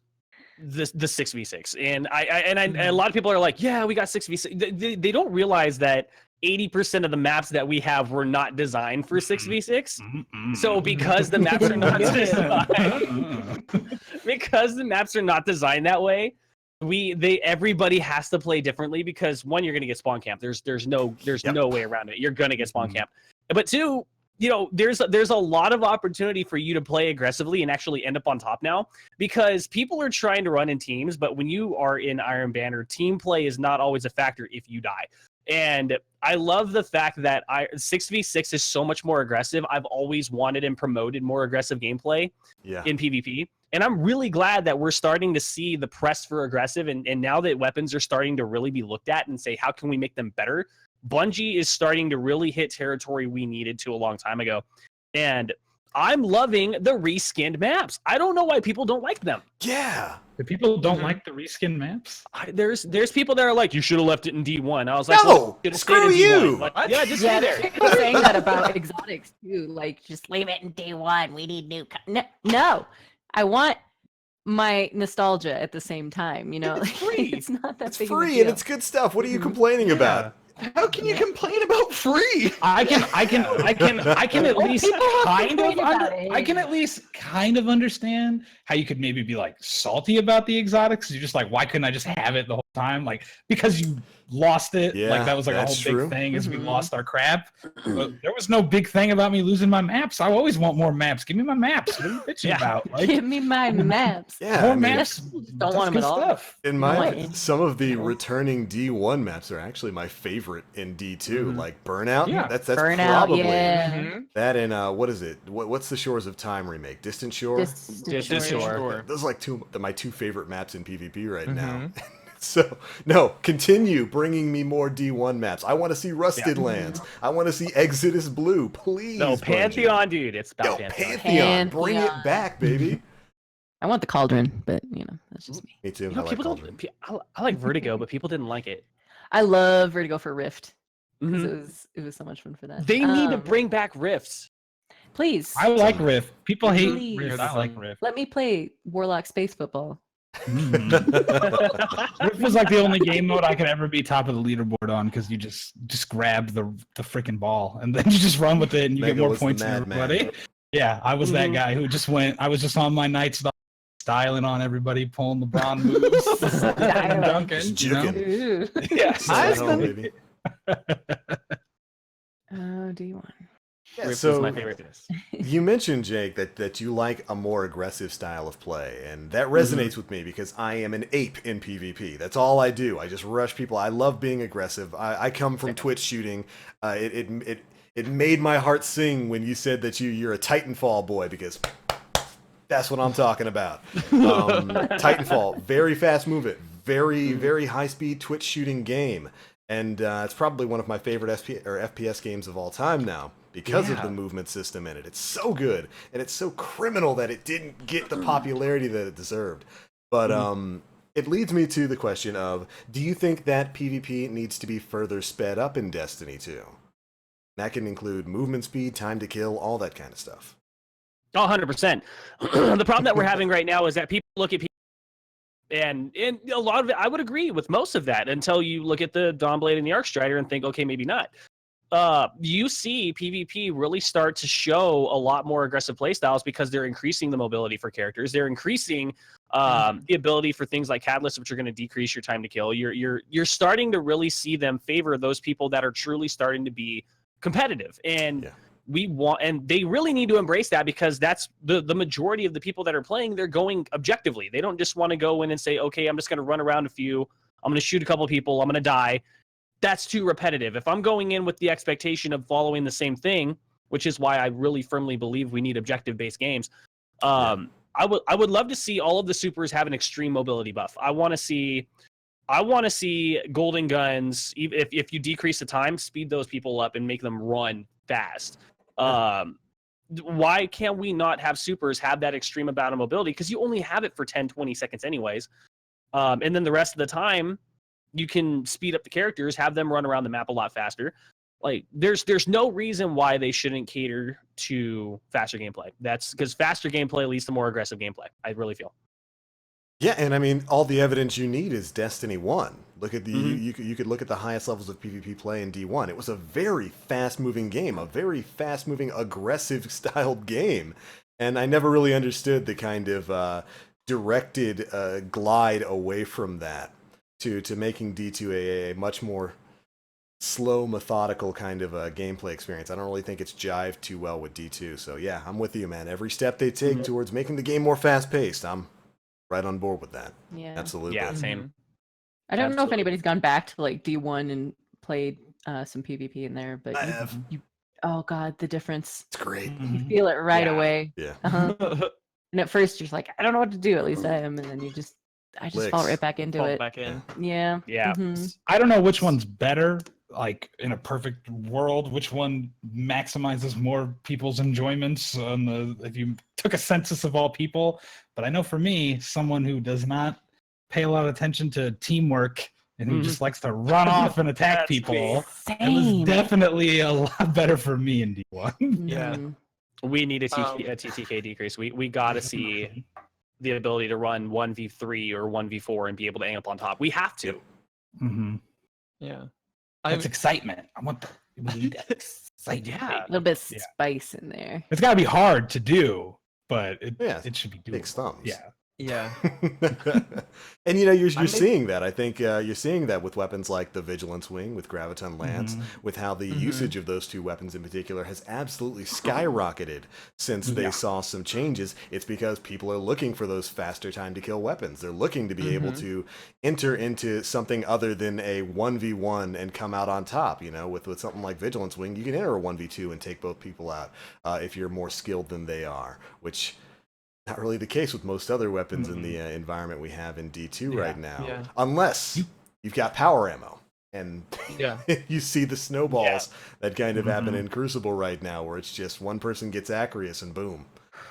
the 6v6. And a lot of people are like, yeah, we got 6v6. They don't realize that 80% of the maps that we have were not designed for 6v6. So because the maps are not designed, that way, everybody has to play differently, because one, you're going to get spawn camp. There's no way around it. You're going to get spawn camp. But two, there's a lot of opportunity for you to play aggressively and actually end up on top now, because people are trying to run in teams, but when you are in Iron Banner, team play is not always a factor if you die. And I love the fact that 6v6 is so much more aggressive. I've always wanted and promoted more aggressive gameplay in PvP. And I'm really glad that we're starting to see the press for aggressive. And now that weapons are starting to really be looked at and say, how can we make them better? Bungie is starting to really hit territory we needed to a long time ago. And I'm loving the reskinned maps. I don't know why people don't like them. Yeah. The people don't like the reskin maps? There's people that are like, you should have left it in D1. I was like, no, well, screw you. Like, yeah, just stay there. People saying that about exotics too. Like, just leave it in D1. We need new. No, I want my nostalgia at the same time. It's free. It's not that it's big free of a deal. and it's good stuff. What are you complaining about? How can you complain about free? I can at least kind of understand how you could maybe be like salty about the exotics. You're just like, why couldn't I just have it the whole time? Like, because lost it. Yeah, Like that was like a whole that's big true. thing is we Mhm. lost our crap. But there was no big thing about me losing my maps. I always want more maps. Give me my maps. What are you bitching about? Like, Give me my maps. Yeah, more I mean, maps. Don't That's want 'em good at all. stuff. in You my know what? some of the Cool. returning D1 maps are actually my favorite in D2. Mhm. Like Burnout. Yeah. That's Burnout, probably yeah. Mhm. that. And what is it? What's the Shores of Time remake? Distant Shore. Distant Shore. Those are like my two favorite maps in PvP right now. Mhm. So no, continue bringing me more D1 maps. I want to see Rusted Lands. I want to see Exodus Blue, please. No, Bungie. Pantheon, dude. It's Yo, about Pantheon. Pantheon, bring it Pantheon. back, baby. I want the cauldron, but that's just me. Me too. You know, I like people Cauldron. don't. I like Vertigo, but people didn't like it. I love Vertigo for Rift because Mhm. it was so much fun for that. They need to bring back Rifts. Please I like Rift. People hate Please. Rift. I like Rift. let me play Warlock Space Football. Rift was like the only game mode I could ever be top of the leaderboard on because you just grab the freaking ball and then you just run with it and you Mega get more was the points than madman. everybody. Yeah, I was that Mhm. guy who just went. I was just on my nights styling on everybody, pulling LeBron moves, and dunking. Just You know? juking. Ooh. Yeah. Slide home, baby. D1. Yeah, Rift is so my favorite. you mentioned, Jake, that you like a more aggressive style of play, and that resonates with me because I am an ape in PvP. That's all I do. I just rush people. I love being aggressive. I come from Twitch shooting. It made my heart sing when you said that you're a Titanfall boy because that's what I'm talking about. Titanfall, very fast movement, very high speed Twitch shooting game, and it's probably one of my favorite FPS games of all time now. Because of the movement system in it. It's so good, and it's so criminal that it didn't get the popularity that it deserved. But it leads me to the question of, do you think that PvP needs to be further sped up in Destiny 2? That can include movement speed, time to kill, all that kind of stuff. Oh, 100%. The problem that we're having right now is that people look at people, and a lot of it, I would agree with most of that until you look at the Dawnblade and the Arcstrider and think, okay, maybe not. You see PvP really start to show a lot more aggressive playstyles because they're increasing the mobility for characters. They're increasing the ability for things like catalysts, which are going to decrease your time to kill. You're starting to really see them favor those people that are truly starting to be competitive, and and they really need to embrace that because that's the majority of the people that are playing. They're going objectively. They don't just want to go in and say, okay, I'm just going to run around a few. I'm going to shoot a couple of people. I'm going to die. That's too repetitive. If I'm going in with the expectation of following the same thing, which is why I really firmly believe we need objective-based games, I would love to see all of the supers have an extreme mobility buff. I want to see golden guns. If you decrease the time, speed those people up and make them run fast. Why can't we not have supers have that extreme amount of mobility? Because you only have it for 10, 20 seconds anyways. And then the rest of the time, you can speed up the characters, have them run around the map a lot faster. Like there's no reason why they shouldn't cater to faster gameplay. That's because faster gameplay leads to more aggressive gameplay. I really feel. Yeah, and I mean, all the evidence you need is Destiny 1. Look at the you could look at the highest levels of PvP play in D1. It was a very fast-moving game, a very fast-moving, aggressive-styled game, and I never really understood the kind of directed glide away from that to making D2 a much more slow, methodical kind of gameplay experience. I don't really think it's jived too well with D2. So yeah, I'm with you, man. Every step they take towards making the game more fast-paced, I'm right on board with that. Yeah. Absolutely. Yeah, same. I don't know if Absolutely. anybody's gone back to like D1 and played some PvP in there, but I have. oh god, the difference. It's great. You feel it right Yeah. away. Yeah. And at first you're just like, I don't know what to do. At least I am, and then I just fall Licks. right back into Fall it. back in. Yeah. Yeah. Mhm. I don't know which one's better. Like in a perfect world, which one maximizes more people's enjoyments on if you took a census of all people. But I know for me, someone who does not pay a lot of attention to teamwork and who just likes to run off and attack people, it was Same. definitely a lot better for me in D1. Yeah. Mhm. We need a TTK decrease. We got to see the ability to run 1v3 or 1v4 and be able to aim up on top. We have to. Yep. Mm-hmm. Yeah. That's excitement. I want we need that excitement. Yeah. A little bit of Yeah. spice in there. It's got to be hard to do, but it Yeah. should be doable. Big thumbs. Yeah. Yeah. And you're seeing that. I think you're seeing that with weapons like the Vigilance Wing, with Graviton Lance, with how the usage of those two weapons in particular has absolutely skyrocketed since they saw some changes. It's because people are looking for those faster time to kill weapons. They're looking to be able to enter into something other than a 1v1 and come out on top. With something like Vigilance Wing, you can enter a 1v2 and take both people out if you're more skilled than they are, which not really the case with most other weapons in the environment we have in D2 right now, unless you've got power ammo. And you see the snowballs that kind of happen in Crucible right now, where it's just one person gets Acreus and boom,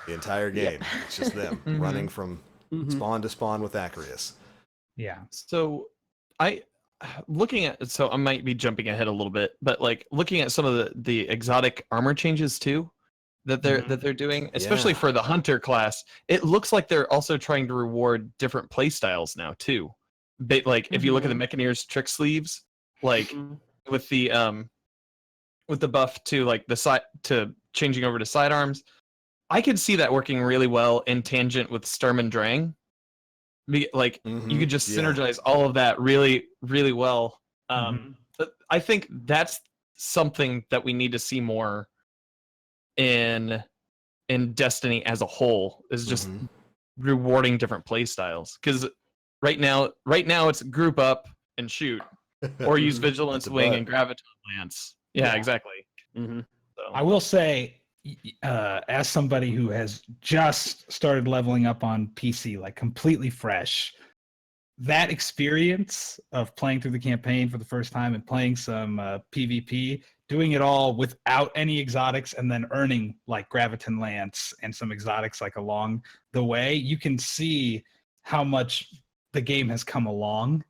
the entire game. It's just them running from spawn to spawn with Acreus. Yeah. So I might be jumping ahead a little bit, but like looking at some of the exotic armor changes too that they're doing, especially for the hunter class, it looks like they're also trying to reward different play styles now too. Like if you look at the Mechaneer's trick sleeves, like with the buff to like the side to changing over to sidearms, I could see that working really well in tangent with Sturm and Drang. Like you could just synergize all of that really, really well. But I think that's something that we need to see more in Destiny as a whole, is just rewarding different play styles. Because right now it's group up and shoot, or use Vigilance Wing and Graviton Lance. Yeah, exactly. So. I will say, as somebody who has just started leveling up on PC, like completely fresh, that experience of playing through the campaign for the first time and playing some PvP, doing it all without any exotics, and then earning like Graviton Lance and some exotics like along the way, you can see how much the game has come along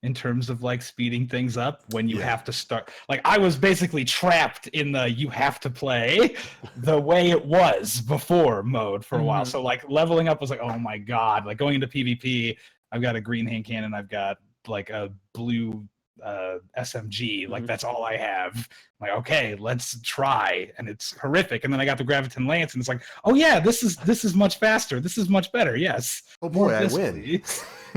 in terms of like speeding things up when you have to start. Like I was basically trapped in the you have to play the way it was before mode for a while. So like leveling up was like, oh my God, like going into PvP, I've got a green hand cannon, I've got like a blue SMG, like that's all I have. I'm like, okay, let's try, and it's horrific. And then I got the Graviton Lance, and it's like, oh yeah, this is much faster, this is much better. Yes. Oh boy, I win.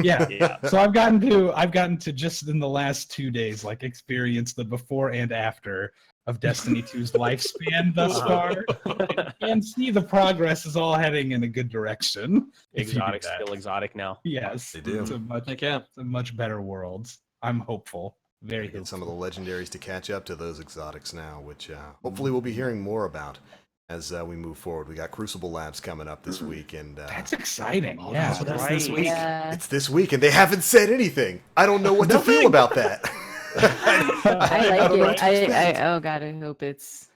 Yeah. So I've gotten to just in the last 2 days like experience the before and after of Destiny 2's lifespan thus far, and see the progress is all heading in a good direction. Exotics feel exotic now. Yes, they do. It's a much better world. I'm hopeful. Very get some of the legendaries to catch up to those exotics now, which hopefully we'll be hearing more about as we move forward. We got Crucible Labs coming up this week, and that's exciting. That's this week. Yeah. It's this week, and they haven't said anything. I don't know what to feel about that. I like it. Oh God, I hope it's.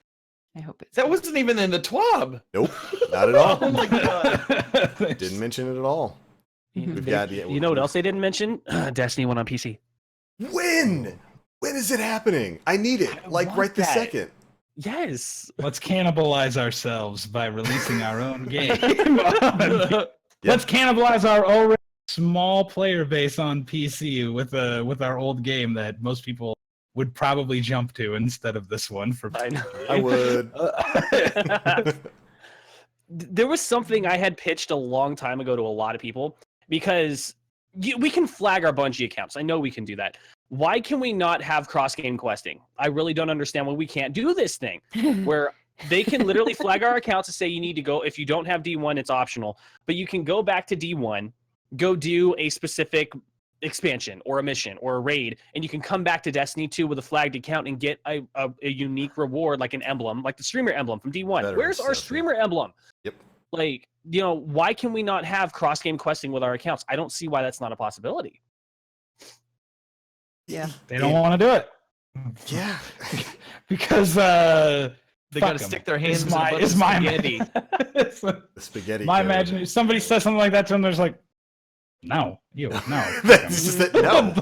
That wasn't even in the TWAB. Nope, not at all. Oh my God. Didn't mention it at all. We've got. You know what else they didn't mention? Destiny 1 on PC. When is it happening? I need it, like right this second. Yes. Let's cannibalize ourselves by releasing our own game. Let's cannibalize our already small player base on PC with our old game that most people would probably jump to instead of this one. I would. There was something I had pitched a long time ago to a lot of people, because we can flag our Bungie accounts. I know we can do that. Why can we not have cross-game questing? I really don't understand why we can't do this thing where they can literally flag our accounts and say you need to go. If you don't have D1, it's optional. But you can go back to D1, go do a specific expansion or a mission or a raid, and you can come back to Destiny 2 with a flagged account and get a unique reward, like an emblem, like the streamer emblem from D1. Where's our streamer emblem? Yep. Like, why can we not have cross-game questing with our accounts? I don't see why that's not a possibility. Yeah. They don't want to do it. Yeah. Because they got to stick their hands in the spaghetti. The spaghetti. My imagination. Somebody says something like that to them, there's like, no. That's just that, no.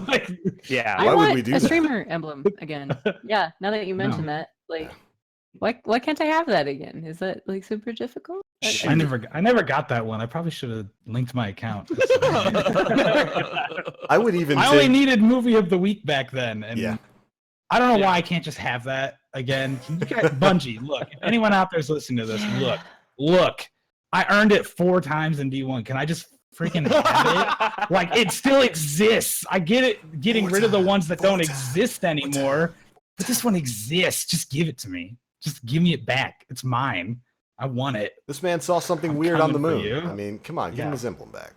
Yeah. Why would we do a that? streamer emblem again. Yeah. Now that you mention that, like, why can't I have that again? Is that like super difficult? I never got that one. I probably should have linked my account. I would even. I only needed movie of the week back then, and yeah. I don't know why I can't just have that again. Can you guys, Bungie, look, if anyone out there is listening to this, look. I earned it 4 times in D1. Can I just freaking have it. Like, it still exists. I get it, getting rid of the ones that don't exist anymore, but this one exists. Just give it to me. Just give me it back. It's mine. I want it. This man saw something weird on the moon. I mean, come on, give him his emblem back.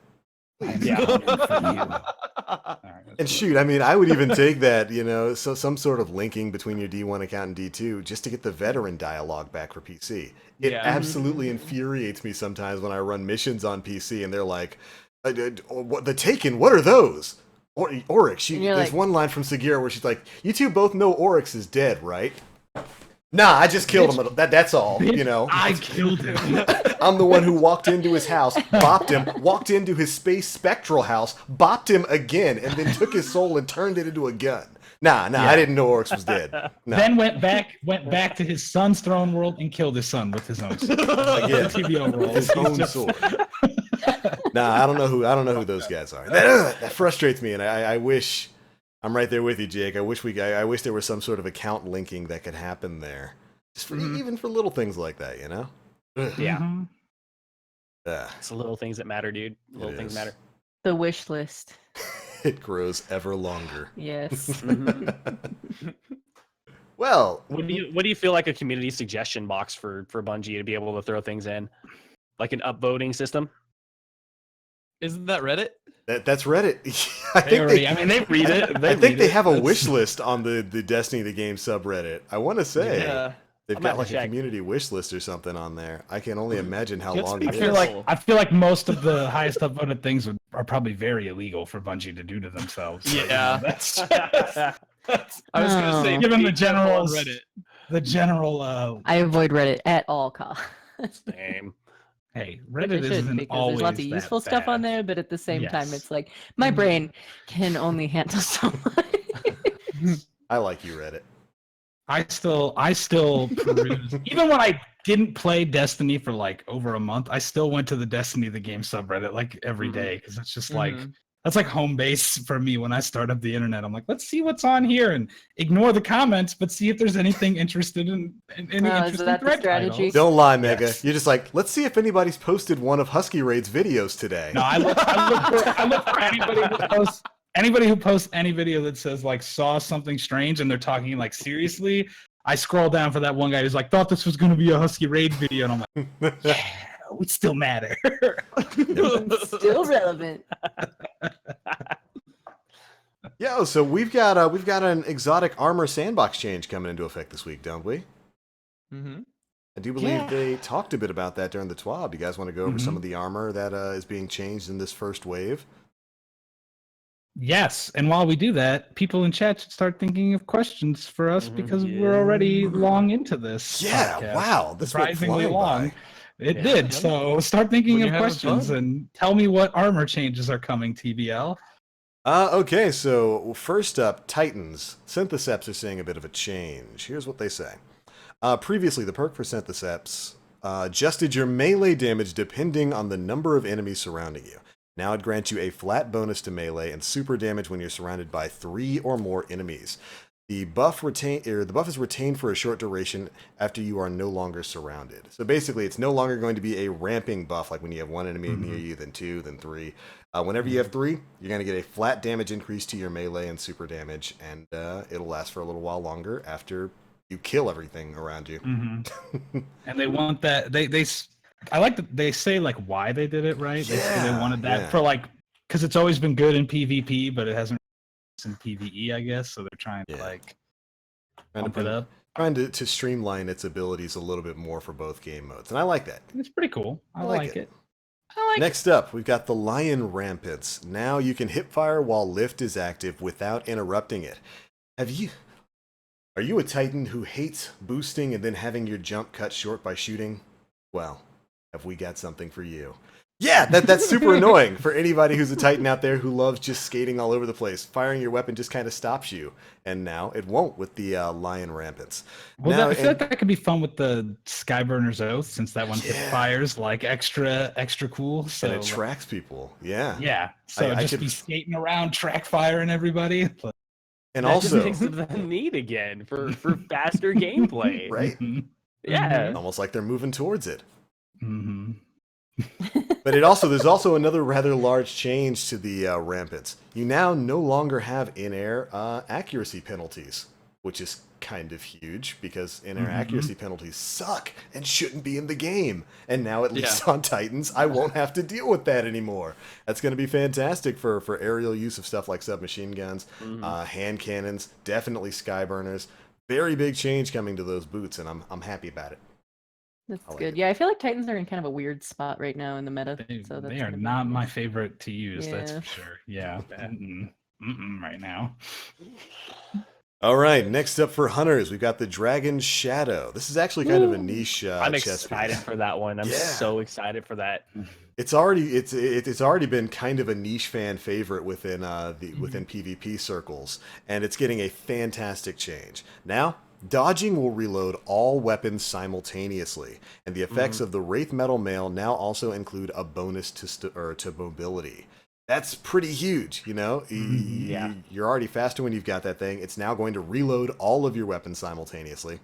And shoot, I mean, I would even take that, you know, so some sort of linking between your D1 account and D2 just to get the veteran dialogue back for PC. It absolutely infuriates me sometimes when I run missions on PC and they're like, the Taken, what are those? Oryx. There's one line from Sagira where she's like, you two both know Oryx is dead, right? Nah, I just killed him. That's all, you know. I killed him. I'm the one who walked into his house, bopped him, walked into his space spectral house, bopped him again, and then took his soul and turned it into a gun. Nah, I didn't know Oryx was dead. Nah. Then went back to his son's throne world and killed his son with his own sword. Again, his own sword. Nah, I don't know who those guys are. That frustrates me, and I wish. I'm right there with you, Jake. I wish there was some sort of account linking that could happen there, just for, even for little things like that, you know? Yeah. It's the little things that matter, dude. Little things matter. The wish list. It grows ever longer. Yes. Well, what do you feel like a community suggestion box for Bungie to be able to throw things in, like an upvoting system? Isn't that Reddit? That's Reddit. They read it. I think they have a wish list on the Destiny the Game subreddit. I want to say they've got like a community wish list or something on there. I can only imagine how long it is. I feel like most of the highest upvoted things are probably very illegal for Bungie to do to themselves. Yeah, that's. I was gonna say, given the general Reddit, the general. I avoid Reddit at all costs. Same. Hey, Reddit isn't always there's lots of useful stuff on there, but at the same time, it's like my brain can only handle so much. I like you, Reddit. I still peruse. Even when I didn't play Destiny for like over a month, I still went to the Destiny the Game subreddit like every day because it's just like that's like home base for me when I start up the internet. I'm like, let's see what's on here and ignore the comments, but see if there's anything interested in any interesting so that's the strategy. titles. Don't lie, Mega. You're just like, let's see if anybody's posted one of Husky Raid's videos today. No, I look for anybody who posts any video that says like saw something strange and they're talking like seriously. I scroll down for that one guy who's like, thought this was going to be a Husky Raid video, and I'm like, yeah, we still matter. Still relevant. Yeah, so we've got an exotic armor sandbox change coming into effect this week, don't we? Mm-hmm. I do believe they talked a bit about that during the TWAB. You guys want to go over some of the armor that is being changed in this first wave? Yes, and while we do that, people in chat should start thinking of questions for us because we're already long into this. Yeah, podcast. Wow, this surprisingly long. By. It did. So start thinking of questions and tell me what armor changes are coming, TBL. Okay, so first up, Titans. Syntheseps are seeing a bit of a change. Here's what they say. Previously, the perk for Syntheseps adjusted your melee damage depending on the number of enemies surrounding you. Now it grants you a flat bonus to melee and super damage when you're surrounded by 3 or more enemies. The buff is retained for a short duration after you are no longer surrounded. So basically, it's no longer going to be a ramping buff like when you have 1 enemy near you, then 2, then 3. Whenever you have 3, you're going to get a flat damage increase to your melee and super damage, and it'll last for a little while longer after you kill everything around you. And they want that. I like that they say like why they did it, right? They say they wanted that for like because it's always been good in PvP, but it hasn't in PvE, I guess. So they're trying to like pump it up, trying to streamline its abilities a little bit more for both game modes, and I like that. It's pretty cool. I like it. Next up, we've got the Lion Rampants. Now you can hip fire while lift is active without interrupting it. Are you a Titan who hates boosting and then having your jump cut short by shooting? Well, have we got something for you? Yeah, that's super annoying for anybody who's a Titan out there who loves just skating all over the place. Firing your weapon just kind of stops you, and now it won't with the Lion Rampants. Well, I feel like that could be fun with the Skyburner's Oath, since that one fires like extra cool. So and it tracks people. Yeah. Yeah. So just be skating around, track firing everybody. And that also just makes the need again for faster gameplay. Right? Yeah. Almost like they're moving towards it. But there's also another rather large change to the rampants. You now no longer have in-air accuracy penalties, which is kind of huge because in-air accuracy penalties suck and shouldn't be in the game. And now, at least on Titans, I won't have to deal with that anymore. That's going to be fantastic for aerial use of stuff like submachine guns, hand cannons, definitely skyburners. Very big change coming to those boots, and I'm happy about it. That's good. Yeah, I feel like Titans are in kind of a weird spot right now in the meta. They are not my favorite to use, that's for sure. Yeah. Right now. All right, next up for hunters, we've got the Dragon Shadow. This is actually kind of a niche I'm chess excited piece. for that one. I'm so excited for that. It's already been kind of a niche fan favorite within within PvP circles, and it's getting a fantastic change. Now, dodging will reload all weapons simultaneously, and the effects of the Wraith Metal Mail now also include a bonus to mobility. That's pretty huge, you know? You're already faster when you've got that thing. It's now going to reload all of your weapons simultaneously.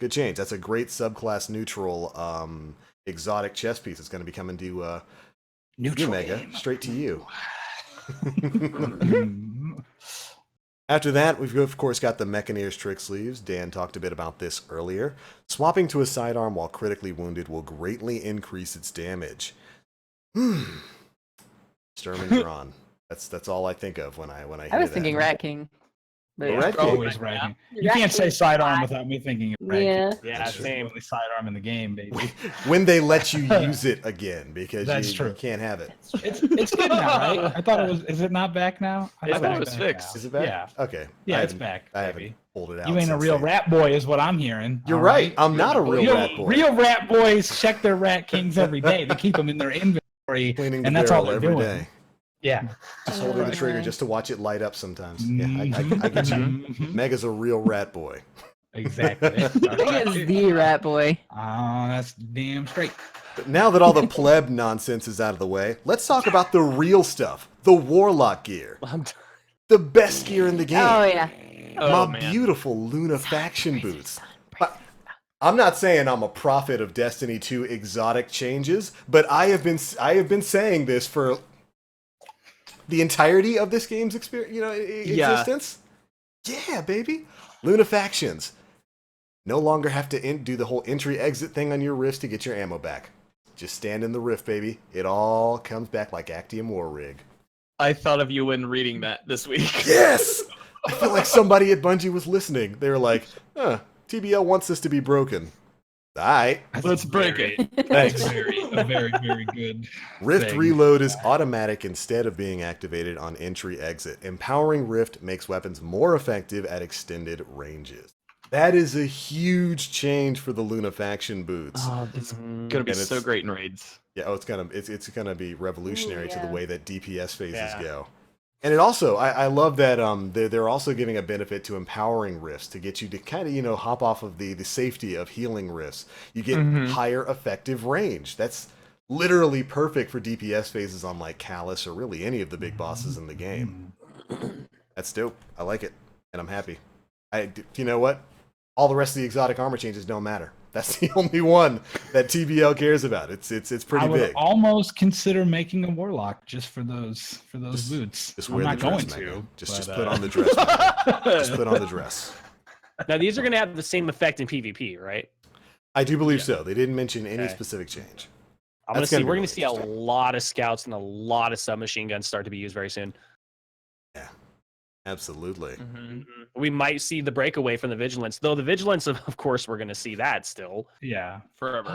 Good change. That's a great subclass neutral exotic chess piece. It's going to be coming to you, Mega, straight to you. After that, we've of course got the Mechaneer's Trick Sleeves. Dan talked a bit about this earlier. Swapping to a sidearm while critically wounded will greatly increase its damage. Sturm and Drawn. That's all I think of when I hear that. I was thinking Rat King. But Rat King. Always Rat King. You can't say sidearm without me thinking of Rat King. Yeah, same. Only sidearm in the game, baby. When they let you use it again, because you can't have it. It's good now, right? I thought it was. Is it not back now? I thought it was fixed. Is it back? Yeah. Okay. Yeah, it's back. I baby. haven't pulled it out. You ain't a real rat boy, is what I'm hearing. You're right. I'm not a real rat boy. Real rat boys check their Rat Kings every day. They keep them in their inventory, Cleaning the and that's all barrel they're every doing. day. Yeah. Just holding the trigger just to watch it light up sometimes. Yeah, I get you. Mega's a real rat boy. Exactly. Mega's the rat boy. Oh, that's damn straight. But now that all the pleb nonsense is out of the way, let's talk about the real stuff. The Warlock gear. The best gear in the game. Oh yeah. My beautiful Luna faction boots. I'm not saying I'm a prophet of Destiny 2 exotic changes, but I have been saying this for the entirety of this game's existence. Yeah, baby. Luna factions no longer have to do the whole entry-exit thing on your wrist to get your ammo back. Just stand in the rift, baby. It all comes back like Actium War Rig. I thought of you when reading that this week. Yes! I feel like somebody at Bungie was listening. They were like, TBL wants this to be broken. All right. Let's break it. Thanks. Very, very good. Rift Reload is automatic instead of being activated on entry-exit. Empowering Rift makes weapons more effective at extended ranges. That is a huge change for the Luna faction boots. Oh, it's gonna be so great in raids. Yeah, it's gonna be revolutionary to the way that DPS phases go. And it also, I love that they're also giving a benefit to empowering rifts to get you to kind of, hop off of the safety of healing rifts. You get higher effective range. That's literally perfect for DPS phases on like Callus or really any of the big bosses in the game. That's dope. I like it, and I'm happy. You know what? All the rest of the exotic armor changes don't matter. That's the only one that TBL cares about. It's pretty big. I would almost consider making a warlock just for those boots. Just I'm wear not the dress, going to. Just put on the dress. Just put on the dress. Now these are going to have the same effect in PvP, right? I do believe so. They didn't mention any specific change. We're going to see a lot of scouts and a lot of submachine guns start to be used very soon. Yeah. Absolutely. We might see the breakaway from the vigilance, though the vigilance, of course, we're going to see that still. Yeah, forever.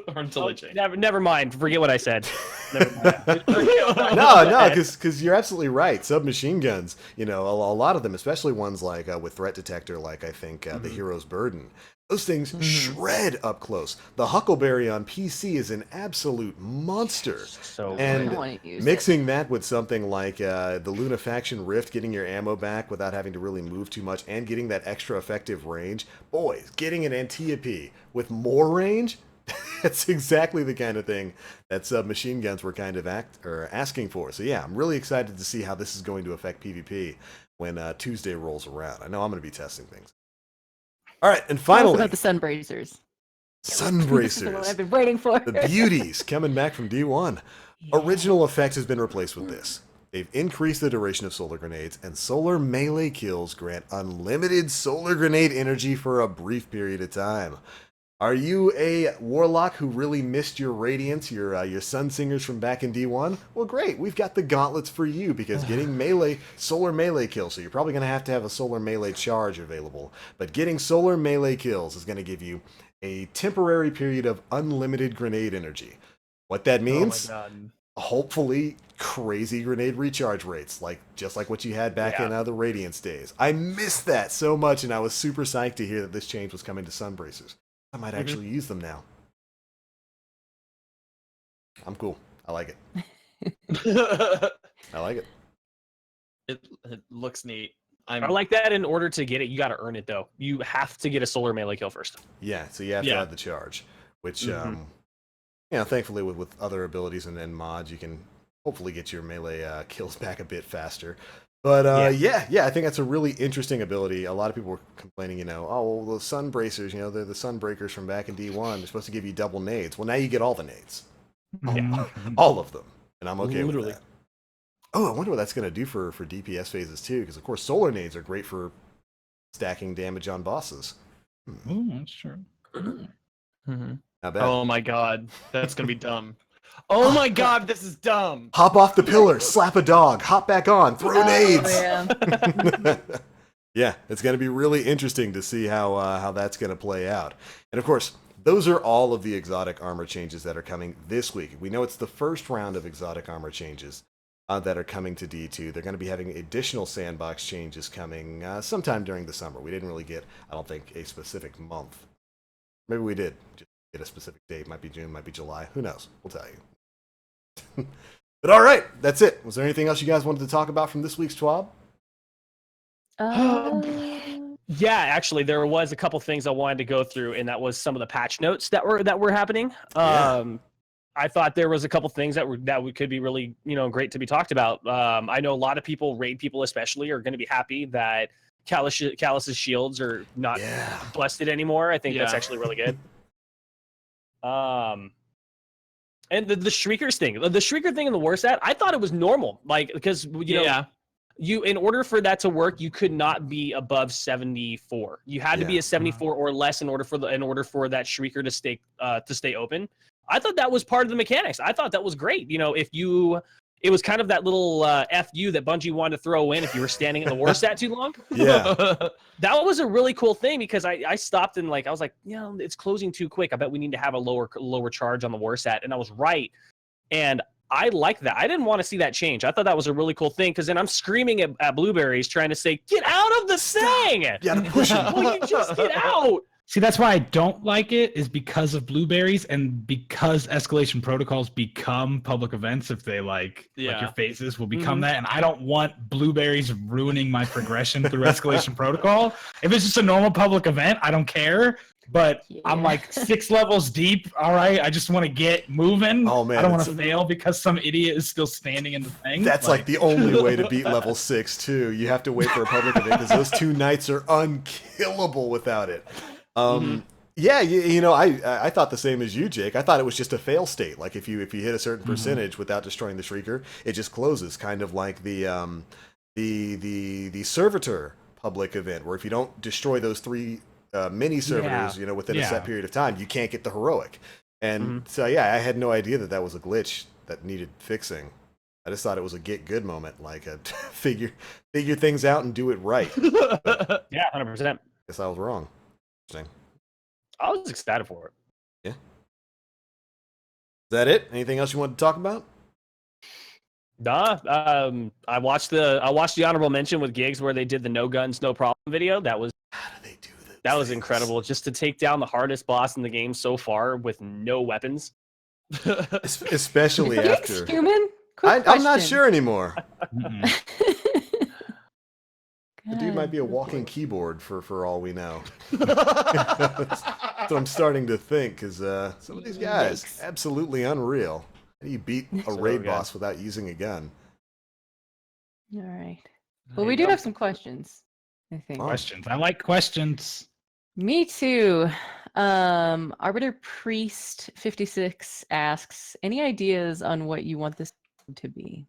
Or until they change. Never mind. Forget what I said. No, because you're absolutely right. Submachine guns, a lot of them, especially ones like with threat detector, like I think the Hero's Burden. Those things shred up close. The Huckleberry on PC is an absolute monster. And mixing that with something like the Luna Faction Rift, getting your ammo back without having to really move too much, and getting that extra effective range. Boys, getting an Antiope with more range, that's exactly the kind of thing that submachine guns were kind of asking for. So yeah, I'm really excited to see how this is going to affect PvP when Tuesday rolls around. I know I'm going to be testing things. All right, and finally, about the Sunbrazers. Sunbracers. This is what I've been waiting for. The beauties coming back from D1. Yeah. Original effect has been replaced with this. They've increased the duration of solar grenades, and solar melee kills grant unlimited solar grenade energy for a brief period of time. Are you a warlock who really missed your radiance, your sun singers from back in D1? Well, great. We've got the gauntlets for you because getting solar melee kills, so you're probably going to have a solar melee charge available, but getting solar melee kills is going to give you a temporary period of unlimited grenade energy. What that means, hopefully crazy grenade recharge rates, just like what you had back in the Radiance days. I missed that so much, and I was super psyched to hear that this change was coming to Sunbracers. I might actually use them now. I'm cool. I like it. I like it. It looks neat. I like that. In order to get it, you got to earn it, though. You have to get a solar melee kill first. Yeah, so you have to have the charge, which, thankfully with other abilities and mods, you can hopefully get your melee kills back a bit faster. But I think that's a really interesting ability. A lot of people were complaining, the Sunbracers, they're the Sunbreakers from back in D1. They're supposed to give you double nades. Well, now you get all the nades. All of them. And I'm okay with that. Oh, I wonder what that's going to do for DPS phases too, because of course solar nades are great for stacking damage on bosses. Oh, that's true. Not bad. Oh my god, that's going to be dumb. Oh my god, this is dumb. Hop off the pillar, slap a dog, hop back on, throw nades. Yeah, it's going to be really interesting to see how that's going to play out. And of course, those are all of the exotic armor changes that are coming this week. We know it's the first round of exotic armor changes that are coming to D2. They're going to be having additional sandbox changes coming sometime during the summer. We didn't really get, I don't think, a specific month. Maybe we did. Just get a specific date. Might be June, might be July. Who knows? We'll tell you. But all right, that's it. Was there anything else you guys wanted to talk about from this week's TWAB? Yeah, actually, there was a couple things I wanted to go through, and that was some of the patch notes that were happening. I thought there was a couple things that could be really great to be talked about. I know a lot of people, raid people especially, are going to be happy that Callus's shields are not busted anymore. I think that's actually really good. And the Shriekers thing, the Shrieker thing in the war set, I thought it was normal, because you, in order for that to work, you could not be above 74. You had to be a 74 or less in order for that Shrieker to stay open. I thought that was part of the mechanics. I thought that was great. It was kind of that little FU that Bungie wanted to throw in if you were standing in the war stat too long. Yeah. That was a really cool thing because I stopped and I was like, it's closing too quick. I bet we need to have a lower charge on the war stat. And I was right. And I like that. I didn't want to see that change. I thought that was a really cool thing because then I'm screaming at Blueberries trying to say, get out of the thing! You gotta push him. Will you just get out? See, that's why I don't like it, is because of Blueberries and because escalation protocols become public events. If they like your phases will become that, and I don't want Blueberries ruining my progression through escalation protocol. If it's just a normal public event, I don't care. But I'm 6 levels deep. All right, I just want to get moving. Oh man, I don't want to fail because some idiot is still standing in the thing. That's the only way to beat level 6 too. You have to wait for a public event because those 2 knights are unkillable without it. Yeah, I thought the same as you, Jake. I thought it was just a fail state. Like if you hit a certain percentage without destroying the Shrieker, it just closes, kind of like the Servitor public event, where if you don't destroy those 3 mini servitors, within a set period of time, you can't get the heroic. And so I had no idea that was a glitch that needed fixing. I just thought it was a get good moment, like a figure things out and do it right. But, 100%. Guess I was wrong. I was excited for it. Yeah. Is that it? Anything else you want to talk about? Nah. I watched the honorable mention with Gigs where they did the no guns, no problem video. How do they do this? That was incredible. Just to take down the hardest boss in the game so far with no weapons. Especially after. Human? I'm not sure anymore. The dude might be a walking keyboard for all we know. That's what I'm starting to think, because some of these guys, absolutely unreal. How do you beat a raid boss without using a gun? All right. Well, we do have some questions, I think. Questions. I like questions. Me too. Arbiter Priest 56 asks, any ideas on what you want this to be?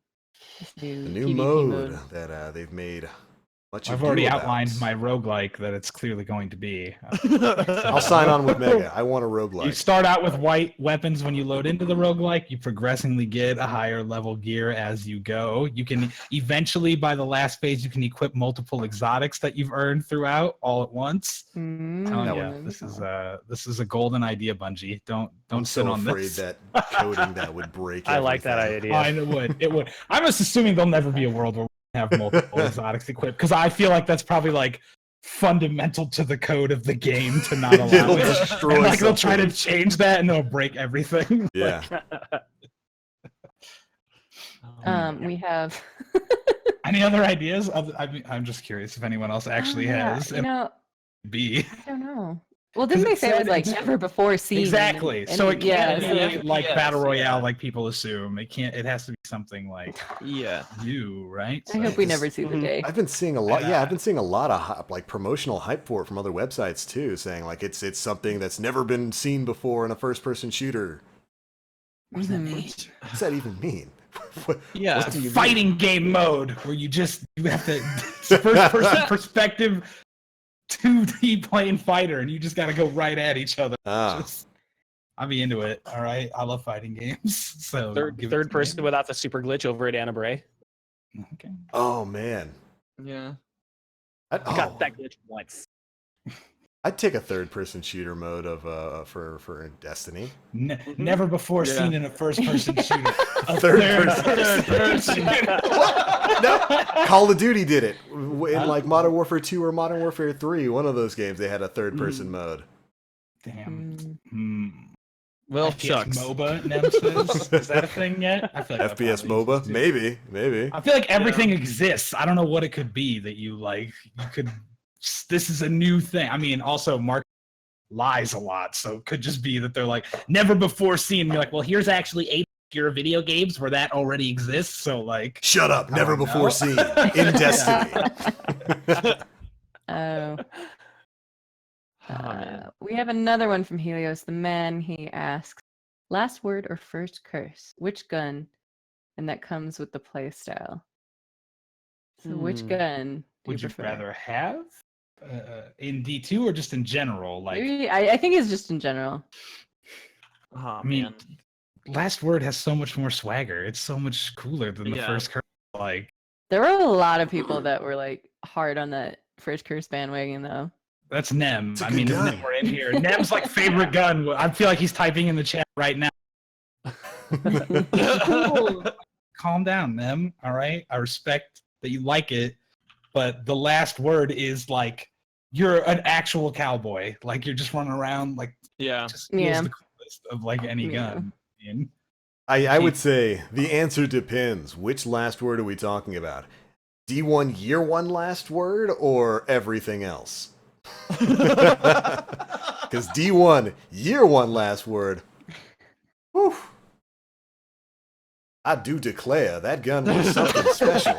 This The new new PvP mode that they've made. Much I've ado already about. outlined my roguelike that it's clearly going to be. I'll sign on with Mega. I want a You roguelike. start out with white weapons when you load into the roguelike. You progressively get a higher level gear as you go. You can eventually, by the last phase, you can equip multiple exotics that you've earned throughout all at once. Telling you, this is a golden idea, Bungie. Don't I'm sit so on afraid this. that coding that would break. I like that everything. idea. I know it would. I'm just assuming there'll never be a world where we have multiple exotics equipped, because I feel like that's probably like fundamental to the code of the game to not allow It'll it. destroy And, like they'll try to something. change that and they'll break everything. Yeah. We have Any other ideas? I'm just curious if anyone else actually has. You know, B. I don't know. Well, didn't they say it was like never before seen? Exactly. So it can't be like yes, battle royale yeah. like people assume. It can't. It has to be something like new, right? I hope we never see the day. I've been seeing a lot. Yeah, I've been seeing a lot of like promotional hype for it from other websites too, saying like it's something that's never been seen before in a first-person shooter. What does that mean? What does that even mean? What do you Fighting game mode where you have to first-person perspective 2D playing fighter, and you just got to go right at each other. I'll be into it. All right, I love fighting games. So third person without the super glitch over at Anna Bray. Okay. Oh man. Yeah. I got that glitch once. I'd take a third-person shooter mode of for Destiny. Never before seen in a first-person shooter. Third person. No, Call of Duty did it in like Modern Warfare 2 or Modern Warfare 3. One of those games they had a third-person mode. Damn. Well, FPS shucks. MOBA nemesis. Is that a thing yet? I feel like FPS MOBA? Maybe. I feel like everything exists. I don't know what it could be that you like. You could. This is a new thing. I mean, also Mark lies a lot, so it could just be that they're like never before seen. You're like, well, here's actually 8 obscure video games where that already exists. So like, shut up. Never before seen in Destiny. We have another one from Helios the Man. He asks, last word or first curse? Which gun? And that comes with the play style. So which gun would you prefer? rather have in D2 or just in general? Like, maybe, I think it's just in general. Oh, I mean, man. last word has so much more swagger. It's so much cooler than the first curse. Like, there were a lot of people that were like hard on that first curse bandwagon though. That's Nem. I mean, Nem, we're in here. Nem's like favorite gun. I feel like he's typing in the chat right now. Calm down, Nem. All right. I respect that you like it, but the last word is like you're an actual cowboy. Like you're just running around like just feels the coolest of like any gun. I would say the answer depends. Which last word are we talking about? D1 year one last word or everything else? Because D1 year one last word. Whew, I do declare that gun was something special.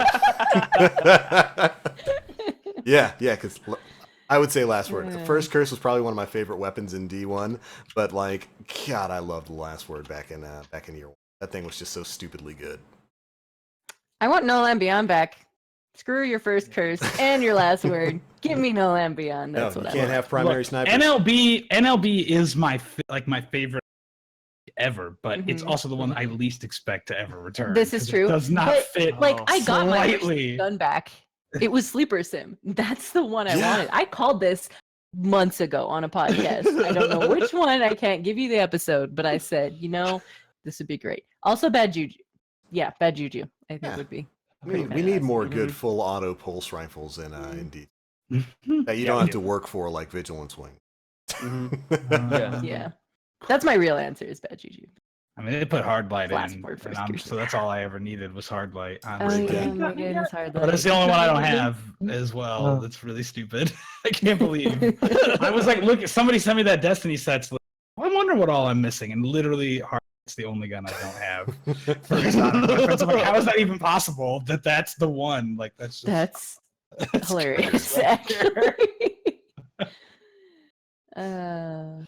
yeah, because I would say last word. The first curse was probably one of my favorite weapons in D1, but like, God, I loved the last word back in year one. That thing was just so stupidly good. I want No Land Beyond back. Screw your first curse and your last word. Give me No Land Beyond. That's what I want. You can't have primary snipers. NLB is my favorite ever, but it's also the one I least expect to ever return. This is true. It does not fit. Like I got slightly. my gun back. It was Sleeper Sim. That's the one I wanted. I called this months ago on a podcast. I don't know which one. I can't give you the episode, but I said, this would be great. Also, Bad Juju. Yeah, Bad Juju. I think would be. We need more good full auto pulse rifles in Indeed that you don't have to work for like Vigilance Wing. Yeah, that's my real answer is Bad Juju. I mean, they put Hardlight in, so that's all I ever needed was Hardlight. Hardlight. But that's the only one I don't have as well. That's really stupid. I can't believe. I was like, look, somebody sent me that Destiny sets. Like, I wonder what all I'm missing, and literally Hardlight's the only gun I don't have. For exotic weapons. I'm like, how is that even possible? That's the one. Like that's hilarious. Actually. I've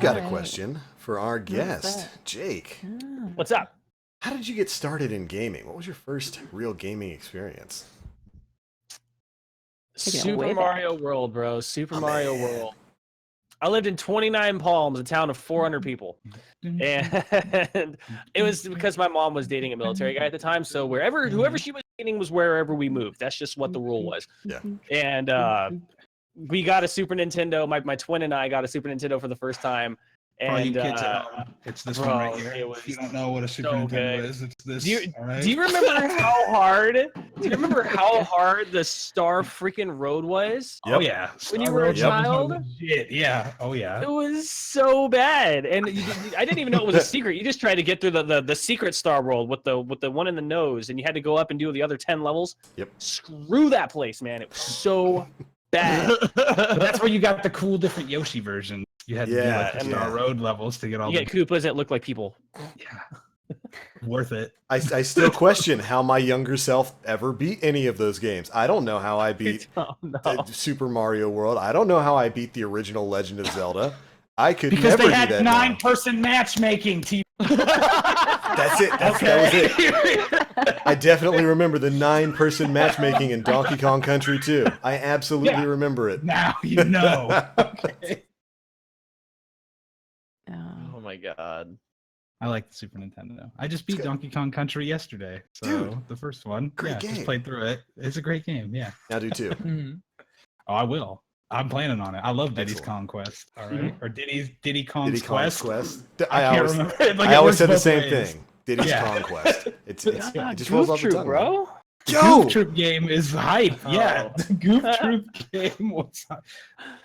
got a Alright. question for our guest, Jake. What's up? How did you get started in gaming? What was your first real gaming experience? Taking it way Super back. Mario World, bro. Super Oh, Mario man. World. I lived in 29 Palms, a town of 400 people. And it was because my mom was dating a military guy at the time. So whoever she was dating was wherever we moved. That's just what the rule was. Yeah. And we got a Super Nintendo. My twin and I got a Super Nintendo for the first time. For all you And kids at home, it's this bro, one right here. it was If you don't know what a Super so Nintendo good. is, it's this. Do you, all right? do you remember how hard? Do you remember how hard the Star freaking Road was? Oh yeah. When you Star were a Road was child? legit. Yeah. Oh yeah. It was so bad, and I didn't even know it was a secret. You just tried to get through the secret Star World with the one in the nose, and you had to go up and do the other 10 levels. Yep. Screw that place, man. It was so bad. But that's where you got the cool different Yoshi versions. You had to do like the Star yeah. Road levels to get all You the get Koopas that look like people. yeah. Worth it. I still question how my younger self ever beat any of those games. I don't know how I beat Oh, no. Super Mario World. I don't know how I beat the original Legend of Zelda. I could Because never they do had that now. 9-person matchmaking. That's it. That was it. I definitely remember the 9-person matchmaking in Donkey Kong Country 2. I absolutely Yeah. remember it. Now you know. Okay. Oh my god. I like the Super Nintendo. I just beat good. Donkey Kong Country yesterday. So Dude, the first one. great Yeah, game. just played through it. It's a great game. Yeah. I do too. Oh, I will. I'm planning on it. I love Diddy's Excellent. Conquest. All right. Or Diddy Kong's Diddy Kong's Quest. Quest. I can't remember. Like, I it always works said the both same ways. thing. Diddy's Yeah. Conquest. It God, just rolls Goof off the Troop, tongue, bro. The Yo! Goof Troop game is hype. Yeah, Oh. the Goof Troop game was hype.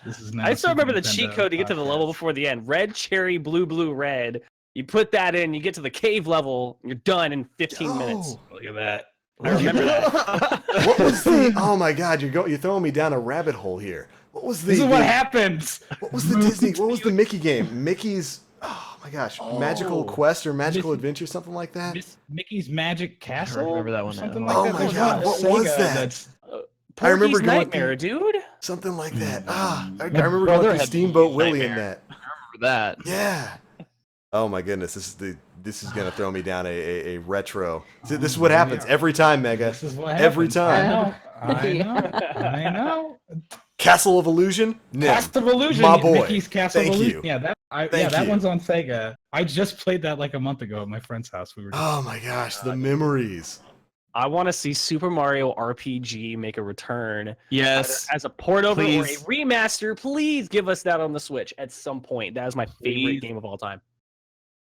This is now I still Super remember the cheat Nintendo code to get to the level podcast. before the end. Red, cherry, blue, red. You put that in, you get to the cave level, you're done in 15 minutes. Oh. Look at that. I remember that. What was the? Oh my God! You're throwing me down a rabbit hole here. What was the? This is what happens. What was the Disney? What was the Mickey game? Mickey's. Oh my gosh! Magical Quest or Magical Adventure, something like that. Mickey's Magic Castle. remember that or one Something at like all. that. Oh my There's God, one what Sega was that? That's I remember Porky's going Nightmare, dude. Something like that. I My remember brother going through had Steamboat Mickey's Willie in Nightmare. that. For that. Yeah. Oh my goodness! This is gonna throw me down a retro. See, this is what happens every time, Mega. This is what Every happens. time. I know. Castle of Illusion. Nim. Castle of Illusion. My boy. Mickey's Castle Thank of Illusion. you. Yeah, that Thank you. one's on Sega. I just played that like a month ago at my friend's house. We were. Oh my gosh, the memories. I want to see Super Mario RPG make a return. Yes. As a port over or a Please. remaster. Please give us that on the Switch at some point. That is my favorite Please. game of all time.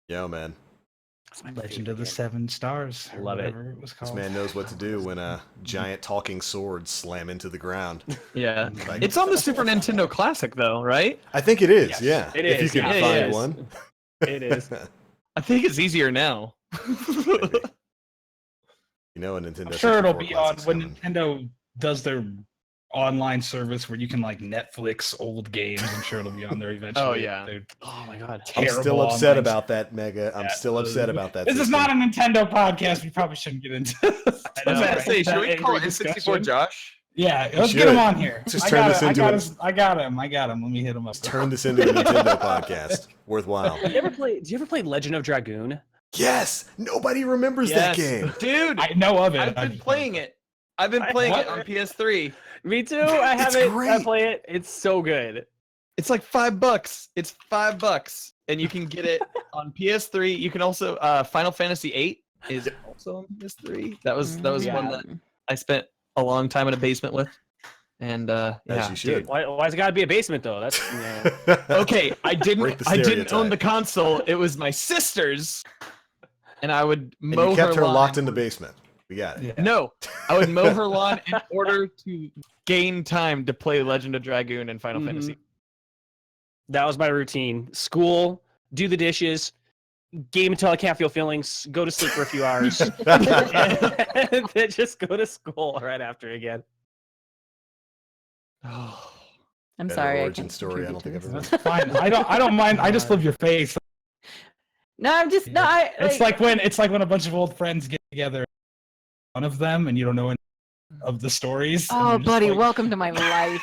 Yo, man. That's my Legend favorite of the game. Seven Stars. or Love it. whatever it was This called. man knows what to do when giant talking swords slam into the ground. Yeah. Like, It's on the Super Nintendo Classic though, right? I think it is. Yes, yeah. it If you is, can yeah. find It is. one. It is. I think it's easier now. You know, a Nintendo. I'm sure it'll 64 be on Classic's when coming. Nintendo does their online service where you can like Netflix old games. I'm sure it'll be on there eventually. Oh, yeah. They're Oh my god. I'm terrible still upset online about that, Mega. I'm Yeah, still upset about that. This is system. not a Nintendo podcast. We probably shouldn't get into. I was know, gonna right? say, should we That call angry N64 discussion. Josh? Yeah, let's should. get him on here. Just I turn got this it, into I got a- his- I got him. Let me hit him up. Let's turn this into a Nintendo podcast. Worthwhile. Do you ever play Legend of Dragoon? Yes. Nobody remembers that game. Dude, I know of it. I've been playing it. I've been playing it on PS3. Me too. I have It's it. I great. play it. It's so good. It's like $5. It's $5, and you can get it on PS3. You can also Final Fantasy VIII is also on PS3. That was Yeah. one that I spent a long time in a basement with, and yeah. you should. Why's it gotta be a basement though? That's you know. Okay, I didn't Break the own stereotype. the console. It was my sister's, and I would And mow you kept her lawn. locked in the basement. We got it. Yeah. No, I would mow her lawn in order to gain time to play Legend of Dragoon and Final Mhm. Fantasy. That was my routine. School, do the dishes, game until I can't feel feelings, go to sleep for a few hours, and then just go to school right after again. Oh, I'm Better sorry. I origin can't story. I contribute don't to think this. I've ever. That's fine. I don't mind. I just love your face. No, I'm just no. It's like when a bunch of old friends get together, one of them, and you don't know of the stories. Oh, buddy, welcome to my life.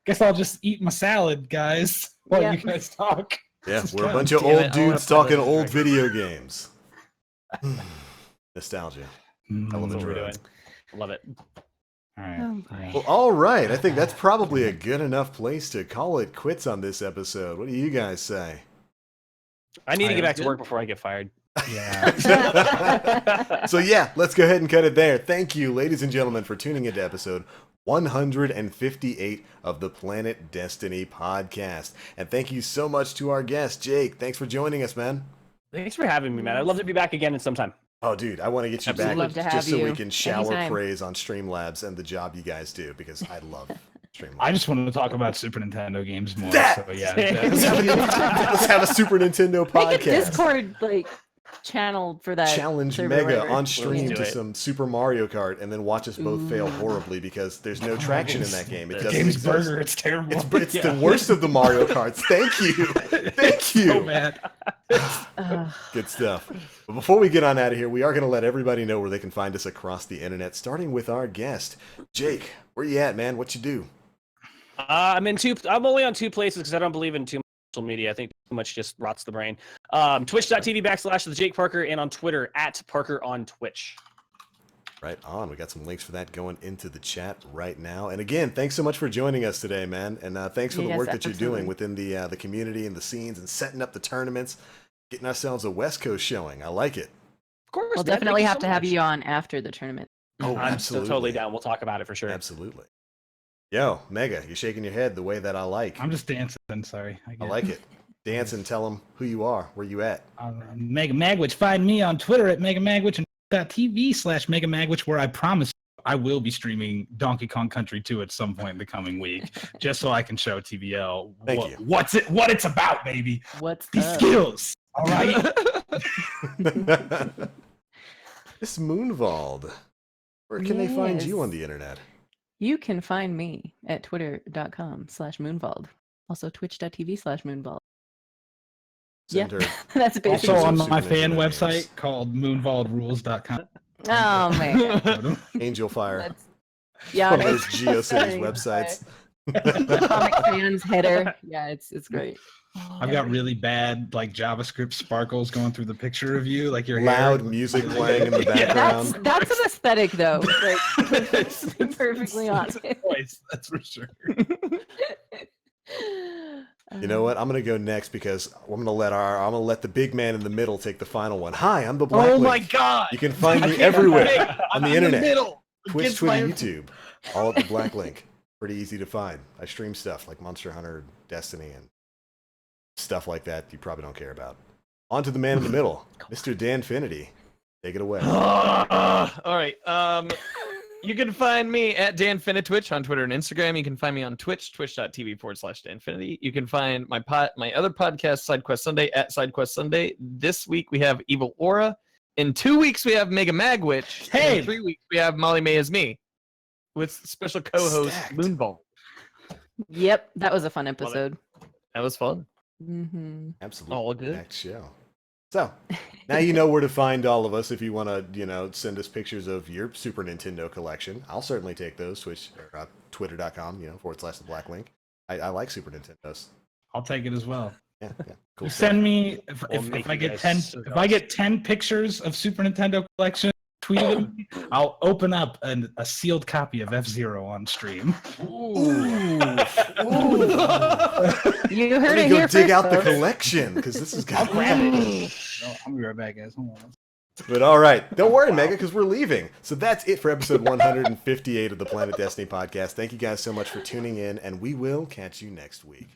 Guess I'll just eat my salad, guys, while you guys talk. Yeah, we're a bunch of old dudes talking old video games. Nostalgia. Element Road. Love it. All right. Well, all right. I think that's probably a good enough place to call it quits on this episode. What do you guys say? I need to get back to work before I get fired. Yeah. So yeah, let's go ahead and cut it there. Thank you, ladies and gentlemen, for tuning into episode 158 of the Planet Destiny podcast. And thank you so much to our guest, Jake. Thanks for joining us, man. Thanks for having me, man. I'd love to be back again at some time. Oh, dude, I want to get you back just so we can shower praise on Streamlabs and the job you guys do, because I love Streamlabs. I just wanted to talk about Super Nintendo games more. That- So yeah. Let's have a Super Nintendo podcast. Make a Discord channel for that. Challenge Mega on stream to some Super Mario Kart, and then watch us both fail horribly because there's no traction in that game. It doesn't game's exist. burger. It's terrible. It's the worst of the Mario Karts. Thank you. Thank you. So bad. Good stuff. But before we get on out of here, we are going to let everybody know where they can find us across the internet, starting with our guest. Jake, where you at, man? What you do? I'm only on 2 places because I don't believe in too much social media. I think too much just rots the brain. Twitch.tv/the Jake Parker, and on Twitter @Parker on Twitch. Right on. We got some links for that going into the chat right now. And again, thanks so much for joining us today, man. And thanks for the work that you're doing within the community and the scenes and setting up the tournaments, getting ourselves a West Coast showing. I like it. Of course. We'll definitely have to have you on after the tournament. Oh, I'm absolutely. totally down. We'll talk about it for sure. Absolutely. Yo, Mega, you're shaking your head the way that I like. I'm just dancing. Sorry. I like it. Dance and tell them who you are, where you at. Mega Magwitch. Find me on Twitter at Mega Magwitch and .tv/Mega Magwitch, where I promise I will be streaming Donkey Kong Country 2 at some point in the coming week, just so I can show TVL what it's about, baby. These skills. All right. Miss Moonvald, where can they find you on the internet? You can find me at twitter.com/Moonvald. Also twitch.tv/Moonvald. Yeah, that's basically also on my fan website called moonvaldrules.com. Oh man. Angel Fire. Yeah, one of those GeoCities websites. Comic Sans header. Yeah, it's great. I've got really bad JavaScript sparkles going through the picture of you, like your loud hair. music playing in the background. That's an aesthetic, though. To be perfectly honest. That's for sure. You know what? I'm gonna go next because I'm gonna let the big man in the middle take the final one. Hi, I'm the Black Link. My God! You can find me everywhere on the internet. Twitch, Against Twitter, YouTube, all at the Black Link. Pretty easy to find. I stream stuff like Monster Hunter, Destiny, and stuff like that you probably don't care about. On to the man in the middle, Mr. Danfinity. Take it away. All right. You can find me at DanFinitWitch on Twitter and Instagram. You can find me on Twitch, twitch.tv/DanFinity. You can find my other podcast, SideQuest Sunday, at SideQuest Sunday. This week we have Evil Aura. In 2 weeks we have Mega Magwitch. Hey! In 3 weeks we have Molly May as me, with special co-host Moonball. Yep, that was a fun episode. That was fun. Mm-hmm. Absolutely. All good. Next show. So, now you know where to find all of us if you want to, send us pictures of your Super Nintendo collection. I'll certainly take those. Twitter.com, /the Black Link. I like Super Nintendos. I'll take it as well. Yeah, cool. Send me if I get 10 if I get 10 pictures of Super Nintendo collection tweeted, I'll open up a sealed copy of F-Zero on stream. Ooh. You heard it go here dig first, out the folks. collection because this is I'll good. grab it. No, I'll be right back, guys. Hold on. But all right, don't worry, Mega, because we're leaving. So that's it for episode 158 of the Planet Destiny podcast. Thank you guys so much for tuning in, and we will catch you next week.